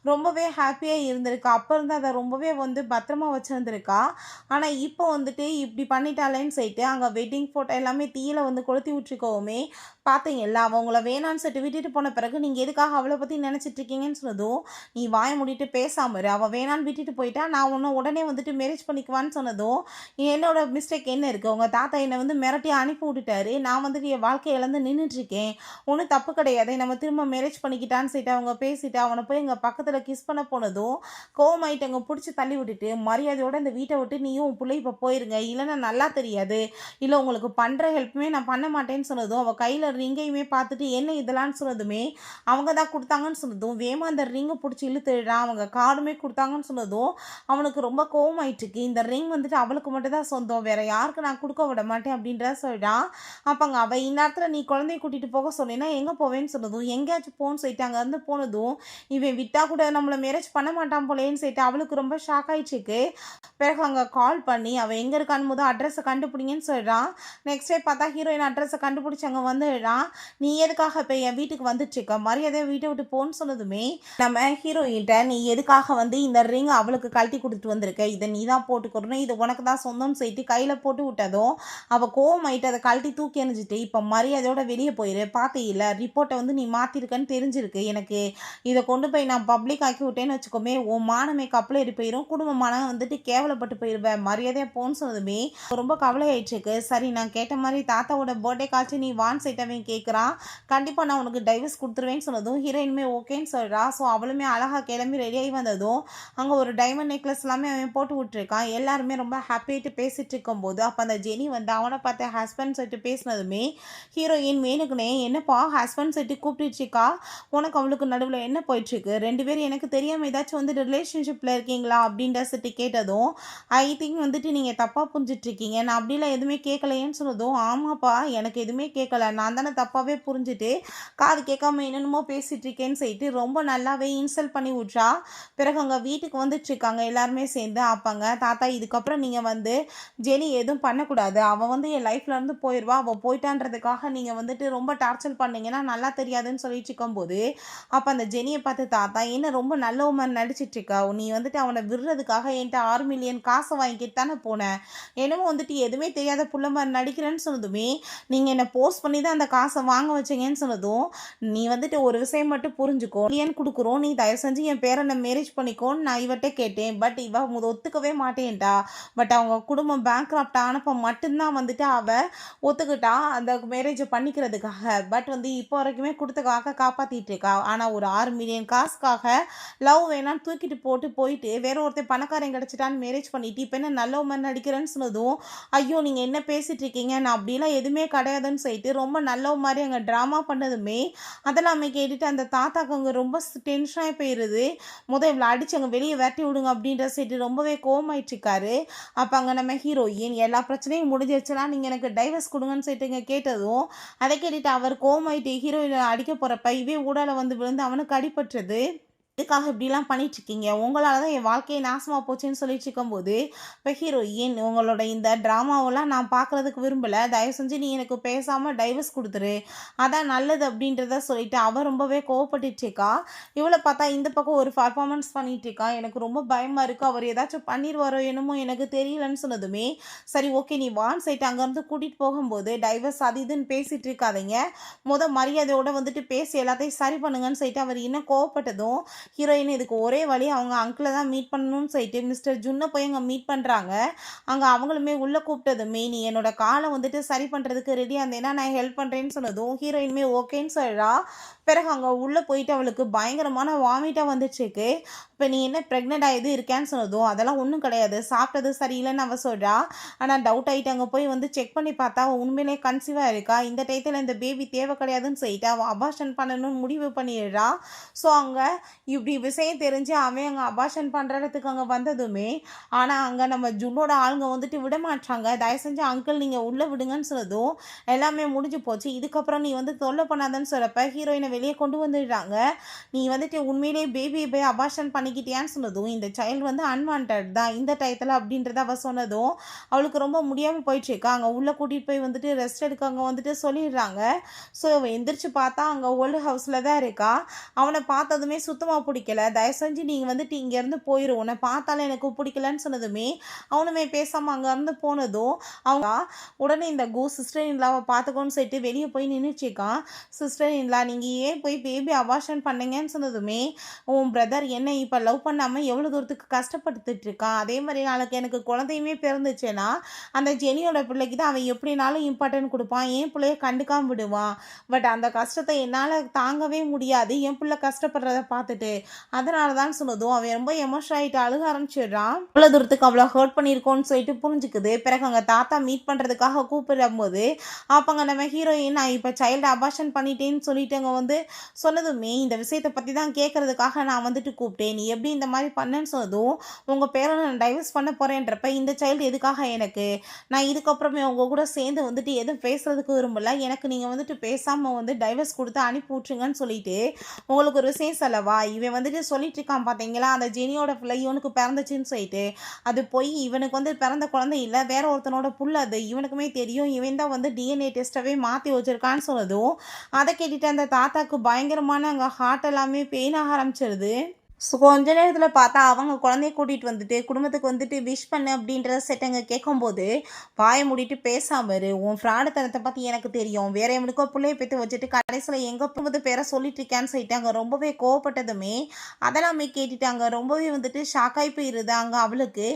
ரொம்பவே ஹாப்பியா இருந்திருக்கா. அப்ப இருந்து அத ரொம்பவே வந்து பத்திரமா வச்சிருந்திருக்கா. ஆனா இப்போ வந்துட்டு இப்படி பண்ணிட்டாளேன்னு சொல்லிட்டு, அங்க வெட்டிங் ஃபோட்டோ எல்லாமே தீயில வந்து கொளுத்தி விட்டுருக்கவுமே, பார்த்தீங்கல்ல அவ உங்கள வேணான்னு சொல்லிட்டு விட்டுட்டு போன பிறகு, நீங்க எதுக்காக அவள பத்தி நெனச்சிட்டு இருக்கீங்கன்னு சொன்னதும், "நீ வாய மூடிட்டு பேசாம இரு. அவ வேணான்னு விட்டுட்டு போயிட்டா, நான் உன்ன உடனே வந்துட்டு மேரேஜ் பண்ணிக்குவான்னு" சொன்னதும், "என்னோட மிஸ்டேக் என்ன இருக்கு? உங்க தாத்தா என்ன வந்து மிரட்டி அனுப்பி விட்டுட்டாரு. நான் வந்துட்டு என் வாழ்க்கைய இழந்து நின்னுட்டுருக்கேன். ஒண்ணும் தப்பு கிடையாது. நம்ம திரும்ப மேரேஜ் பண்ணிக்கிட்டான்னு" சொல்லிட்டு அவங்க பேசிட்டு, அவன போய் எங்க பக்கத்துல கிஸ் பண்ண போனதும், கோவமாயிட்டு அங்க புடிச்சு தள்ளி விட்டுட்டு, "மரியாதையோட இந்த வீட்ட விட்டு நீயும் உன் புள்ளையும் இப்ப போயிருங்க. இல்லன்னா நல்லா தெரியாது. இல்ல உங்களுக்கு பண்ற ஹெல்ப்புமே நான் பண்ண மாட்டேன்னு" சொன்னதும், அவ கையில ரிங்கையுமே பார்த்துட்டு, "என்ன இதெல்லாம்ன்னு" சொன்னதுமே, அவங்க தான் குடுத்தாங்கன்னு சொன்னதும், வேகமா அந்த ரிங்க புடிச்சு இழுத்துடுறான். அவங்க கார்டுமே குடுத்தாங்கன்னு சொன்னதும், அவனுக்கு ரொம்ப கோவமாயிட்டுருக்கு. "இந்த ரிங் வந்துட்டு அவளுக்கு மட்டும் தான் சொந்தம். வேற யாருக்கும் நான் குடுக்க விட மாட்டேன்" அப்படின்றத சொல்றான். அப்பங்க அவ இந்நேரத்துல "நீ குழந்தைய கூட்டிட்டு போக சொன்னேன்னா எங்க போவேன்னு" சொன்னதும், "எங்கேயாச்சும் போன்னு" சொல்லிட்டு அங்கருந்து போனதும், இவன் விட்டா கூட நம்மள மேரேஜ் பண்ண மாட்டான் போலயேன்னு சொல்லிட்டு அவளுக்கு ரொம்ப ஷாக் ஆயிடுச்சுக்கு. பிறகு அங்க கால் பண்ணி, அவ எங்க இருக்கான்னு அட்ரஸ கண்டுபிடிங்கன்னு சொல்றான். நெக்ஸ்ட் டே பார்த்தா ஹீரோயின் அட்ரஸ கண்டுபிடிச்சு அங்க வந்துடுறான். "நீ எதுக்காக இப்ப என் வீட்டுக்கு வந்துட்டுருக்க? மரியாதையா வீட்ட விட்டு போன்னு" சொன்னதுமே, நம்ம ஹீரோயின்ட்ட, "நீ எதுக்காக வந்து இந்த ரிங் அவளுக்கு கழட்டி குடுத்துட்டு வந்திருக்க? இத நீ தான் போட்டுக்கணும். இது உனக்கு தான் சொந்தம்னு" சொல்லிட்டு கையில போட்டு விட்டதும், அவ கோவமாயிட்டு அத கழட்டி தூக்கி எறிஞ்சிட்டு, "இப்ப மரியாதையோட வெளிய போயிரு. பாத்தீல்ல ரிப்போர்ட்ட வந்து நீ மாத்திருக்கன்னு தெரிஞ்சிருக்கு எனக்கு. இத கொண்டு போய் நான் பப்ளிக் ஆக்கி விட்டேன்னு வச்சுக்கோமே, உன் மானமே கப்பல் ஏறி போயிரும். குடும்ப மானம் வந்துட்டு கேவலப்பட்டு போயிருவ. மரியாதையா போன்னு" சொன்னதுமே, ரொம்ப கவலையாயிடுச்சுக்கு. சரி நான் கேட்ட மாரி தாத்தாவோட பர்த்டேக்காச்சும் நீ வான்னு சொல்லிட்டு அவன் கேட்குறான். "கண்டிப்பா நான் உனக்கு டைவர்ஸ் குடுத்துருவேன்னு" சொன்னதும், ஹீரோயினுமே ஓகேன்னு சொல்றா. ஸோ அவளுமே அழகா கிளம்பி ரெடியாகி வந்ததும், அங்க ஒரு டைமண்ட் நெக்லஸ் எல்லாமே அவன் போட்டு விட்டுருக்கான். எல்லாருமே ரொம்ப ஹாப்பியாயிட்டு பேசிட்டு இருக்கும்போது, அப்ப அந்த ஜெனி வந்து அவன பார்த்து ஹஸ்பண்ட் சொல்லிட்டு பேசினதுமே, ஹீரோயின் வேணுக்குனே, "என்னப்பா ஹஸ்பண்ட் சொல்லிட்டு கூப்பிட்டுருக்கா? உனக்கு அவளுக்கு நடுவுல என்ன போயிட்டுருக்கு? 2 பேரும் எனக்கு தெரியாம ஏதாச்சும் வந்து ரிலேஷன்ஷிப்ல இருக்கீங்களா?" அப்படின்ற சொல்லிட்டு கேட்டதும், "ஐ திங்க் வந்துட்டு நீங்க தப்பா புரிஞ்சுட்டுருக்கீங்க. நான் அப்படிலாம் எதுவுமே கேட்கலையேன்னு" சொன்னதும், "ஆமாப்பா எனக்கு எதுவுமே கேட்கல. நான் தானே தப்பாவே புரிஞ்சுட்டு, காது கேட்காம என்னென்னமோ பேசிட்டு இருக்கேன்னு" சொல்லிட்டு ரொம்ப நல்லாவே இன்சல்ட் பண்ணி விட்றா. பிறகு அங்க வீட்டுக்கு வந்துட்டுருக்காங்க எல்லாருமே சேர்ந்து. அப்பங்க தாத்தா, "இதுக்கப்புறம் நீங்க வந்து ஜெனி எதுவும் பண்ணக்கூடாது. அவ வந்து என் லைஃப்ல இருந்து போயிருவா. அவ போயிட்டான்றதுக்காக நீங்க வந்துட்டு ரொம்ப டார்ச்சர் பண்ணீங்கன்னா நல்லா தெரியாதுன்னு" சொல்லிட்டு இருக்கும்போது, அப்ப அந்த ஜெனிய பார்த்து தாத்தா, "என்ன ரொம்ப நல்லவ மாரி நடிச்சிட்டுருக்க? நீ வந்துட்டு அவன விடுறதுக்காக என்ட்ட 6 மில்லியன் காச வாங்கிட்டு தானே போன. என்னமோ வந்துட்டு எதுவுமே தெரியாத புள்ள மாரி நடிக்கிறேன்னு" சொன்னதுமே, "நீங்க என்ன ஃபோர்ஸ் பண்ணி தான் அந்த காச வாங்க வச்சீங்கன்னு" சொன்னதும், "நீ வந்துட்டு ஒரு விஷயம் மட்டும் புரிஞ்சுக்கோ. மில்லியன் குடுக்குறோம். நீ தயவு செஞ்சு என் பேரன மேரேஜ் பண்ணிக்கோன்னு நான் இவட்ட கேட்டேன். பட் இவ ஒத்துக்கவே மாட்டேன்ட்டா. பட் அவங்க குடும்பம் பேங்க்ரப்ட் ஆனப்ப மட்டும் தான் வந்துட்டு அவ ஒத்துக்கிட்டா அந்த மேரேஜ பண்ணிக்கிறதுக்காக. பட் வந்து இப்போ வரைக்குமே குடுத்த வாக்க காப்பாத்திட்டு இருக்கா. ஆனா ஒரு 6 மில்லியன் காசுக்காக லவ் வேணான்னு தூக்கிட்டு போயிட்டு வேற ஒருத்தன் பணக்காரன் கிடைச்சிட்டான்னு மேரேஜ் பண்ணிட்டு, இப்ப என்ன நல்லவ மாரி நடிக்கிறேன்னு" சொன்னதும், "ஐயோ! நீங்க என்ன பேசிட்டு இருக்கீங்க? நான் அப்படிலாம் எதுவுமே கிடையாதுன்னு" சொல்லிட்டு ரொம்ப நல்லவ மாரி அங்க ட்ராமா பண்ணதுமே, அதெல்லாமே கேட்டுட்டு அந்த தாத்தாக்கு அங்க ரொம்ப டென்ஷன் ஆயி போயிருது. இவள அடிச்சு அங்க வெளிய விரட்டி விடுங்க அப்படின்ற சொல்லிட்டு ரொம்பவே கோவமாயிட்டு இருக்காரு. அப்ப அங்க நம்ம ஹீரோயின், "எல்லா பிரச்சனையும் முடிஞ்சிருச்சுனா நீங்க எனக்கு டைவர்ஸ் குடுங்கன்னு" சொல்லிட்டு இங்க கேட்டதும், அத கேட்டுட்டு அவர் கோவமாயிட்டு ஹீரோயின அடிக்க போறப்ப இவன் ஊடால வந்து விழுந்து அவனுக்கு அடிபட்டுருது. "எதுக்காக இப்படிலாம் பண்ணிட்டுருக்கீங்க? உங்களால தான் என் வாழ்க்கையே நாசமா போச்சுன்னு" சொல்லிட்டு இருக்கும்போது, இப்ப ஹீரோயின், "உங்களோட இந்த ட்ராமாவெல்லாம் நான் பார்க்குறதுக்கு விரும்பல. தயவு செஞ்சு நீ எனக்கு பேசாம டைவர்ஸ் குடுத்துரு. அதான் நல்லது" அப்படின்றத சொல்லிட்டு அவ ரொம்பவே கோவப்பட்டுட்டு இருக்கா. இவள பார்த்தா இந்த பக்கம் ஒரு பெர்ஃபார்மன்ஸ் பண்ணிட்டு இருக்கா. "எனக்கு ரொம்ப பயமா இருக்கு. அவர் ஏதாச்சும் பண்ணிருவாரோ என்னமோ எனக்கு தெரியலன்னு" சொன்னதுமே, "சரி ஓகே நீ வான்னு" சொல்லிட்டு அங்கேருந்து கூட்டிட்டு போகும்போது, "டைவர்ஸ் அது இதுன்னு பேசிட்டு இருக்காதீங்க. மரியாதையோட வந்துட்டு பேசி எல்லாத்தையும் சரி பண்ணுங்கன்னு" சொல்லிட்டு அவர் இன்னும் கோவப்பட்டதும், ஹீரோயின் இதுக்கு ஒரே வழி அவங்க அங்கிளை தான் மீட் பண்ணணும்னு சொல்லிட்டு மிஸ்டர் ஜுன்னை போய் அங்கே மீட் பண்ணுறாங்க. அங்கே அவங்களுமே உள்ளே கூப்பிட்டதுமே நீ என்னோட காலை வந்துட்டு சரி பண்ணுறதுக்கு ரெடியாக இருந்தேன்னா நான் ஹெல்ப் பண்ணுறேன்னு சொன்னதும் ஹீரோயினுமே ஓகேன்னு சொல்கிறா. பிறகு அங்கே உள்ளே போயிட்டு அவளுக்கு பயங்கரமான வாமிட்டாக வந்துச்சுக்கு. இப்போ நீ என்ன ப்ரெக்னென்ட் ஆகிது இருக்கேன்னு சொன்னதும் அதெல்லாம் ஒன்றும் கிடையாது, சாப்பிட்டது சரியில்லைன்னு அவள் சொல்கிறா. ஆனால் டவுட் ஆகிட்டு அங்கே போய் வந்து செக் பண்ணி பார்த்தா அவள் உண்மையிலே கன்சீவாக இருக்கா. இந்த டயத்தில் இந்த பேபி தேவை கிடையாதுன்னு சொல்லிட்டு அவள் அபார்ஷன் பண்ணணும்னு முடிவு பண்ணிடுறா. ஸோ அங்கே இப்படி விஷயம் தெரிஞ்சு அவன் அங்கே அபார்ஷன் பண்ணுறதுக்கு அங்கே வந்ததுமே ஆனால் அங்கே நம்ம ஜுன்னோட ஆளுங்க வந்துட்டு விட மாட்டாங்க. தயவு செஞ்சு அங்கிள் நீங்கள் உள்ளே விடுங்கன்னு சொன்னதும் எல்லாமே முடிஞ்சு போச்சு. இதுக்கப்புறம் நீ வந்து தொல்லை பண்ணாதன்னு சொல்லப்ப ஹீரோயினை வெளியே கொண்டு வந்துடுறாங்க. நீ வந்துட்டு உண்மையிலே பேபியை போய் அபார்ஷன் பண்ணிக்கிட்டியான்னு சொன்னதும் இந்த சைல்டு வந்து அன்வான்ட் தான் இந்த டயத்தில் அப்படின்றத அவள் சொன்னதும் அவளுக்கு ரொம்ப முடியாமல் போயிட்டுருக்கா. அங்கே உள்ளே கூட்டிகிட்டு போய் வந்துட்டு ரெஸ்ட் எடுக்க அங்கே வந்துட்டு சொல்லிடுறாங்க. ஸோ அவள் எந்திரிச்சு பார்த்தா அங்கே ஓல்டு ஹவுஸில் தான் இருக்கா. அவனை பார்த்ததுமே சுத்தமாக பிடிக்கல. தயவு செஞ்சு நீங்கள் வந்துட்டு இங்கேருந்து போயிடும், உன்னை பார்த்தாலும் எனக்கு பிடிக்கலன்னு சொன்னதுமே அவனுமே பேசாமல் அங்கேருந்து போனதும் அவங்க உடனே இந்த சிஸ்டர் இன்லாவை பார்த்துக்கோன்னு சொல்லிட்டு வெளியே போய் நின்றுச்சிருக்கான். சிஸ்டர் இன்லா நீங்கள் ஏன் போய் பேபி அபார்ஷன் பண்ணீங்கன்னு சொன்னதுமே உன் பிரதர் என்ன இப்போ லவ் பண்ணாமல் எவ்வளோ தூரத்துக்கு கஷ்டப்பட்டுட்டு இருக்கான். அதே மாதிரி நாளைக்கு எனக்கு குழந்தையுமே பிறந்துச்சுன்னா அந்த ஜெனியோட பிள்ளைக்கு தான் அவன் எப்படினாலும் இம்பார்ட்டன்ட் கொடுப்பான், என் பிள்ளைய கண்டுக்காம விடுவான். பட் அந்த கஷ்டத்தை என்னால் தாங்கவே முடியாது என் பிள்ளை கஷ்டப்படுறத பார்த்துட்டு, அதனால தான் சொன்னதும் அவன் ரொம்ப எமோஷன் ஆகிட்டு அழுக ஆரம்பிச்சிடுறான். இவ்வளோ தூரத்துக்கு அவ்வளோ ஹர்ட் பண்ணியிருக்கோன்னு சொல்லிட்டு புரிஞ்சுக்குது. பிறகு அங்கே தாத்தா மீட் பண்ணுறதுக்காக கூப்பிடும் போது அப்போங்க நம்ம ஹீரோயின் நான் இப்போ சைல்டு அபார்ஷன் பண்ணிட்டேன்னு சொல்லிட்டு அங்கே வந்து சொன்னதுமே இந்த விஷயத்தை பற்றி தான் கேட்குறதுக்காக நான் வந்துட்டு கூப்பிட்டேன், நீ எப்படி இந்த மாதிரி பண்ணேன்னு சொன்னதும் உங்கள் பேரை நான் டைவர்ஸ் பண்ண போகிறேன்றப்ப இந்த சைல்டு எதுக்காக எனக்கு, நான் இதுக்கப்புறமே உங்கள் கூட சேர்ந்து வந்துட்டு எதுவும் பேசுகிறதுக்கு விரும்பல, எனக்கு நீங்கள் வந்துட்டு பேசாமல் வந்து டைவர்ஸ் கொடுத்து அனுப்பி விட்ருங்கன்னு சொல்லிட்டு உங்களுக்கு ஒரு விஷயம் சொல்லவா. இவன் வந்துட்டு சொல்லிட்டு இருக்கான் பார்த்தீங்களா அந்த ஜெனியோட பிள்ளை இவனுக்கு பிறந்துச்சுன்னு சொல்லிட்டு, அது போய் இவனுக்கு வந்து பிறந்த குழந்தை இல்லை வேற ஒருத்தனோட புள்ள, அது இவனுக்குமே தெரியும், இவன் தான் வந்து டிஎன்ஏ டெஸ்ட்டவே மாற்றி வச்சுருக்கான்னு சொன்னதும் அதை கேட்டுட்டு அந்த தாத்தாக்கு பயங்கரமான அங்கே ஹார்ட் எல்லாமே பெயின் ஆக ஆரம்பிச்சிருது. ஸோ கொஞ்ச நேரத்தில் பார்த்தா அவங்க குழந்தைய கூட்டிகிட்டு வந்துட்டு குடும்பத்துக்கு வந்துட்டு விஷ் பண்ணு அப்படின்றத செட்டங்க கேட்கும்போது வாயை மூடிட்டு பேசாமல் உன் ஃப்ராடுத்தனத்தை பற்றி எனக்கு தெரியும், வேற எவனுக்கோ பிள்ளைய பெற்று வச்சுட்டு கடைசியில் எங்கள் குடும்பத்து பேரை சொல்லிட்டு இருக்கேன்னு சொல்லிட்டு அங்கே ரொம்பவே கோவப்பட்டதுமே அதெல்லாமே கேட்டுட்டு அங்கே ரொம்பவே வந்துட்டு ஷாக்காகி போயிருது. அங்கே அவளுக்கு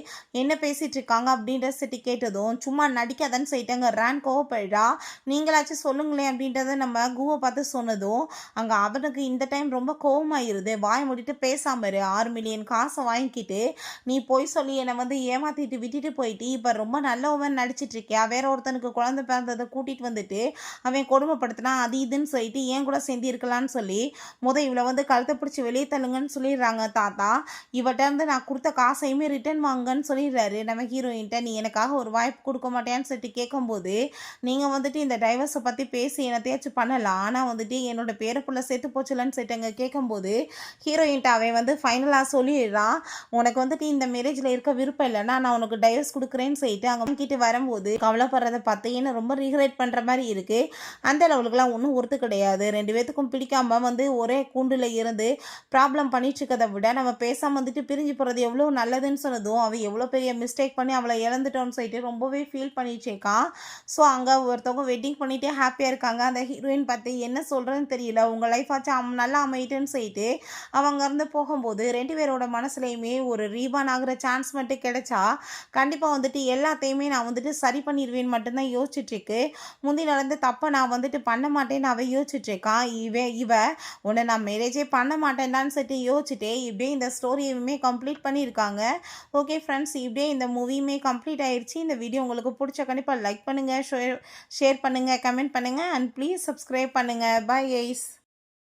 என்ன பேசிகிட்டு இருக்காங்க அப்படின்ற செட்டு கேட்டதும் சும்மா நடிக்காதன்னு சொல்லிட்டு அங்கே ரேன் கோவப்படுறா. நீங்களாச்சும் சொல்லுங்களேன் அப்படின்றத நம்ம கூவை பார்த்து சொன்னதும் அங்கே அவனுக்கு இந்த டைம் ரொம்ப கோவமாயிருது. வாயை மூடிட்டு பேச 6 மில்லியன் காசை வாங்கிக்கிட்டு நீ போய் சொல்லி என்னை வந்து ஏமாத்திட்டு விட்டுட்டு போயிட்டு இப்போ ரொம்ப நல்லவன் நடிச்சிட்டு இருக்கியா, வேற ஒருத்தனுக்கு குழந்தை பிறந்ததை கூட்டிகிட்டு வந்துட்டு அவன் கொடுமைப்படுத்தினா அது இதுன்னு சொல்லிட்டு ஏன் கூட சேர்ந்து இருக்கலான்னு சொல்லி இவளை வந்து கழுத்தை பிடிச்சி வெளியே தள்ளுங்கன்னு சொல்லிடுறாங்க தாத்தா. இவட்ட இருந்து நான் கொடுத்த காசையுமே ரிட்டர்ன் வாங்கன்னு சொல்லிடுறாரு நம்ம ஹீரோயின்ட்ட. நீ எனக்காக ஒரு வாய்ப்பு கொடுக்க மாட்டேன்னு சொல்லிட்டு கேட்கும்போது நீங்கள் வந்துட்டு இந்த டைவர்ஸை பற்றி பேசி என்னத்தையாச்சும் பண்ணலாம், ஆனால் வந்துட்டு என்னோட பேரப்புள்ள சேர்த்து போச்சுலன்னு சொல்லிட்டு அங்கே கேட்கும்போது ஹீரோயின்ட்ட அவன் வந்து ஃபைனலாக சொல்லிடுறான், உனக்கு வந்துட்டு இந்த மேரேஜில் இருக்க விருப்பம் இல்லைன்னா நான் உனக்கு டைவர்ஸ் கொடுக்குறேன்னு சொல்லிட்டு அங்கே வாங்கிட்டு வரும்போது கவலைப்படுறத பார்த்து என்ன ரொம்ப ரீக்ரெட் பண்ணுற மாதிரி இருக்குது. அந்த லெவலுக்குலாம் ஒன்றும் ஒருத்து கிடையாது. 2 பேத்துக்கும் பிடிக்காம வந்து ஒரே கூண்டில் இருந்து ப்ராப்ளம் பண்ணிட்டு இருக்கதை விட நம்ம பேசாமல் வந்துட்டு பிரிஞ்சு போகிறது எவ்வளோ நல்லதுன்னு சொன்னதும் அவள் எவ்வளோ பெரிய மிஸ்டேக் பண்ணி அவளை இழந்துட்டோன்னு சொல்லிட்டு ரொம்பவே ஃபீல் பண்ணிச்சேக்கான். ஸோ அங்கே ஒருத்தவங்க வெட்டிங் பண்ணிகிட்டே ஹாப்பியாக இருக்காங்க. அந்த ஹீரோயின் பார்த்து என்ன சொல்கிறேன்னு தெரியல, உங்கள் லைஃப் ஆச்சு நல்லா அமையிட்டுன்னு சொல்லிட்டு அவங்க இருந்து போகும்போது 2 பேரோட மனசுலையுமே ஒரு ரீபான் ஆகிற சான்ஸ் மட்டும் கிடைச்சா கண்டிப்பாக வந்துட்டு எல்லாத்தையுமே நான் வந்துட்டு சரி பண்ணிடுவேன்னு மட்டும்தான் யோசிச்சுட்ருக்கு. முந்தி நடந்த தப்பை நான் வந்துட்டு பண்ண மாட்டேன்னு அவள் யோசிச்சுட்ருக்கான். இவ உன்னை நான் மேரேஜே பண்ண மாட்டேன்டான்னு சொல்லிட்டு யோசிச்சுட்டே இப்படியே இந்த ஸ்டோரியையுமே கம்ப்ளீட் பண்ணியிருக்காங்க. ஓகே ஃப்ரெண்ட்ஸ், இப்படியே இந்த மூவியுமே கம்ப்ளீட் ஆயிடுச்சு. இந்த வீடியோ உங்களுக்கு பிடிச்ச கண்டிப்பாக லைக் பண்ணுங்கள், ஷேர் பண்ணுங்கள், கமெண்ட் பண்ணுங்கள் அண்ட் ப்ளீஸ் சப்ஸ்கிரைப் பண்ணுங்கள். Bye guys.